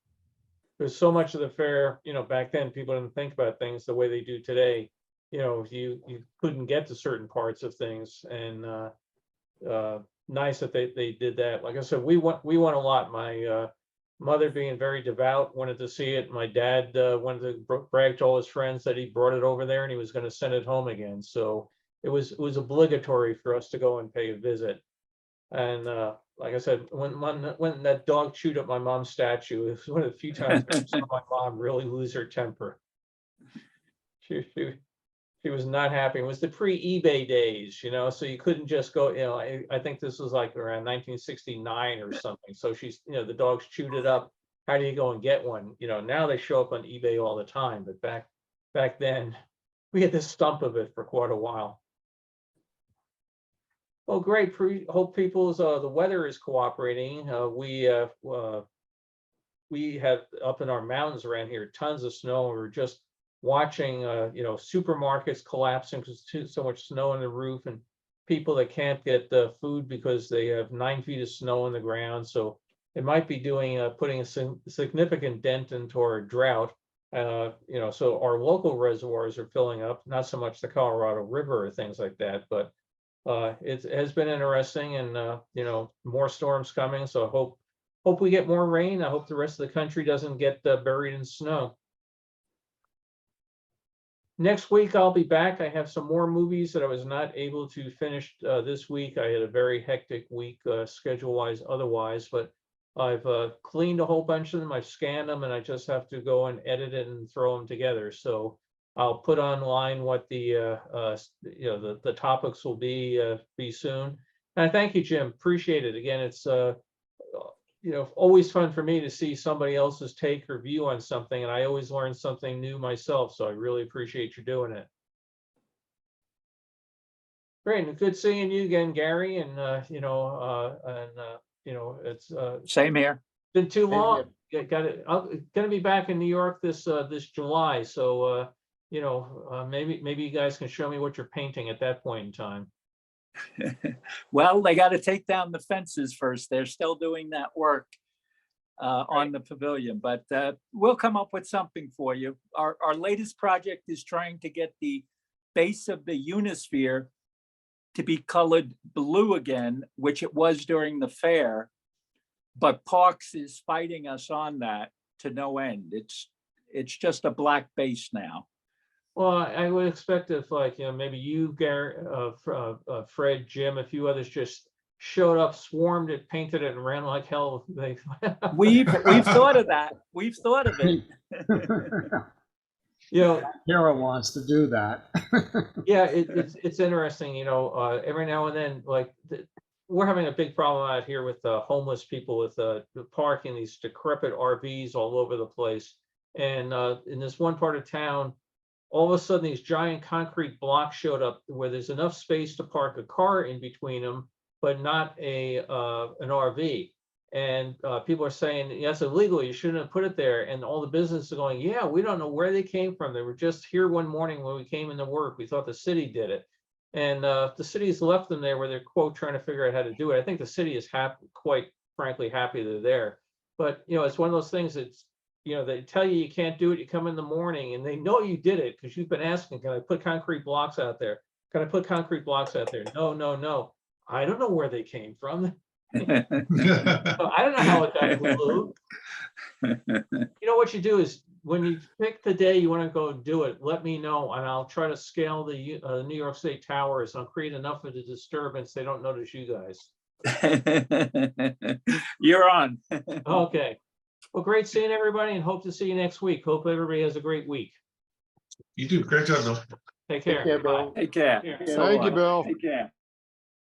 Because so much of the fair, back then people didn't think about things the way they do today. You couldn't get to certain parts of things, and nice that they did that. Like I said, we went a lot. My mother, being very devout, wanted to see it. My dad wanted to brag to all his friends that he brought it over there and he was going to send it home again. So it was obligatory for us to go and pay a visit. And like I said, when that dog chewed up my mom's statue, it was one of the few times I saw my mom really lose her temper. She was not happy. It was the pre-eBay days, so you couldn't just go, I think this was like around 1969 or something. So she's, the dogs chewed it up. How do you go and get one? Now they show up on eBay all the time, but back then we had the stump of it for quite a while. Well, great. Hope people's the weather is cooperating. We have up in our mountains around here tons of snow. We're just watching supermarkets collapsing because so much snow on the roof, and people that can't get food because they have 9 feet of snow on the ground. So it might be putting a significant dent into our drought. So our local reservoirs are filling up, not so much the Colorado River or things like that, but it has been interesting, and more storms coming. So I hope we get more rain. I hope the rest of the country doesn't get buried in snow. Next week, I'll be back. I have some more movies that I was not able to finish this week. I had a very hectic week schedule-wise otherwise, but I've cleaned a whole bunch of them. I've scanned them, and I just have to go and edit it and throw them together. So I'll put online what the topics will be soon. And I thank you, Jim. Appreciate it. Again, it's always fun for me to see somebody else's take or view on something, and I always learn something new myself. So I really appreciate you doing it. Great, and good seeing you again, Gary. And it's Same here. been too Same long. I'm gonna be back in New York this July. So you know, maybe you guys can show me what you're painting at that point in time. Well, they got to take down the fences first. They're still doing that work on the pavilion, but we'll come up with something for you. Our latest project is trying to get the base of the Unisphere to be colored blue again, which it was during the fair. But Parks is fighting us on that to no end. It's just a black base now. Well, I would expect if, like, you know, maybe you, Gary, Fred, Jim, a few others just showed up, swarmed it, painted it, and ran like hell. We've thought of that. We've thought of it. You know, Kara wants to do that. yeah, it's interesting. You know, every now and then, like we're having a big problem out here with homeless people with parking these decrepit RVs all over the place. And in this one part of town, all of a sudden these giant concrete blocks showed up where there's enough space to park a car in between them, but not an RV. And people are saying, that's illegal, you shouldn't have put it there. And all the businesses are going, yeah, we don't know where they came from. They were just here one morning when we came into work. We thought the city did it. And the city's left them there where they're, quote, trying to figure out how to do it. I think the city is quite frankly happy they're there. But, you know, it's one of those things that's, you know, they tell you can't do it. You come in the morning and they know you did it because you've been asking, can I put concrete blocks out there? Can I put concrete blocks out there? No, no, no. I don't know where they came from. So I don't know how it got blue. You know what you do is when you pick the day you want to go do it, let me know and I'll try to scale the New York State towers. I'll create enough of the disturbance they don't notice you guys. You're on. Okay. Well, great seeing everybody and hope to see you next week. Hope everybody has a great week. You do. Great job, Bill. Take care. Take care, Bill. Take care. Take care. So Thank you, long. Bill. Take care.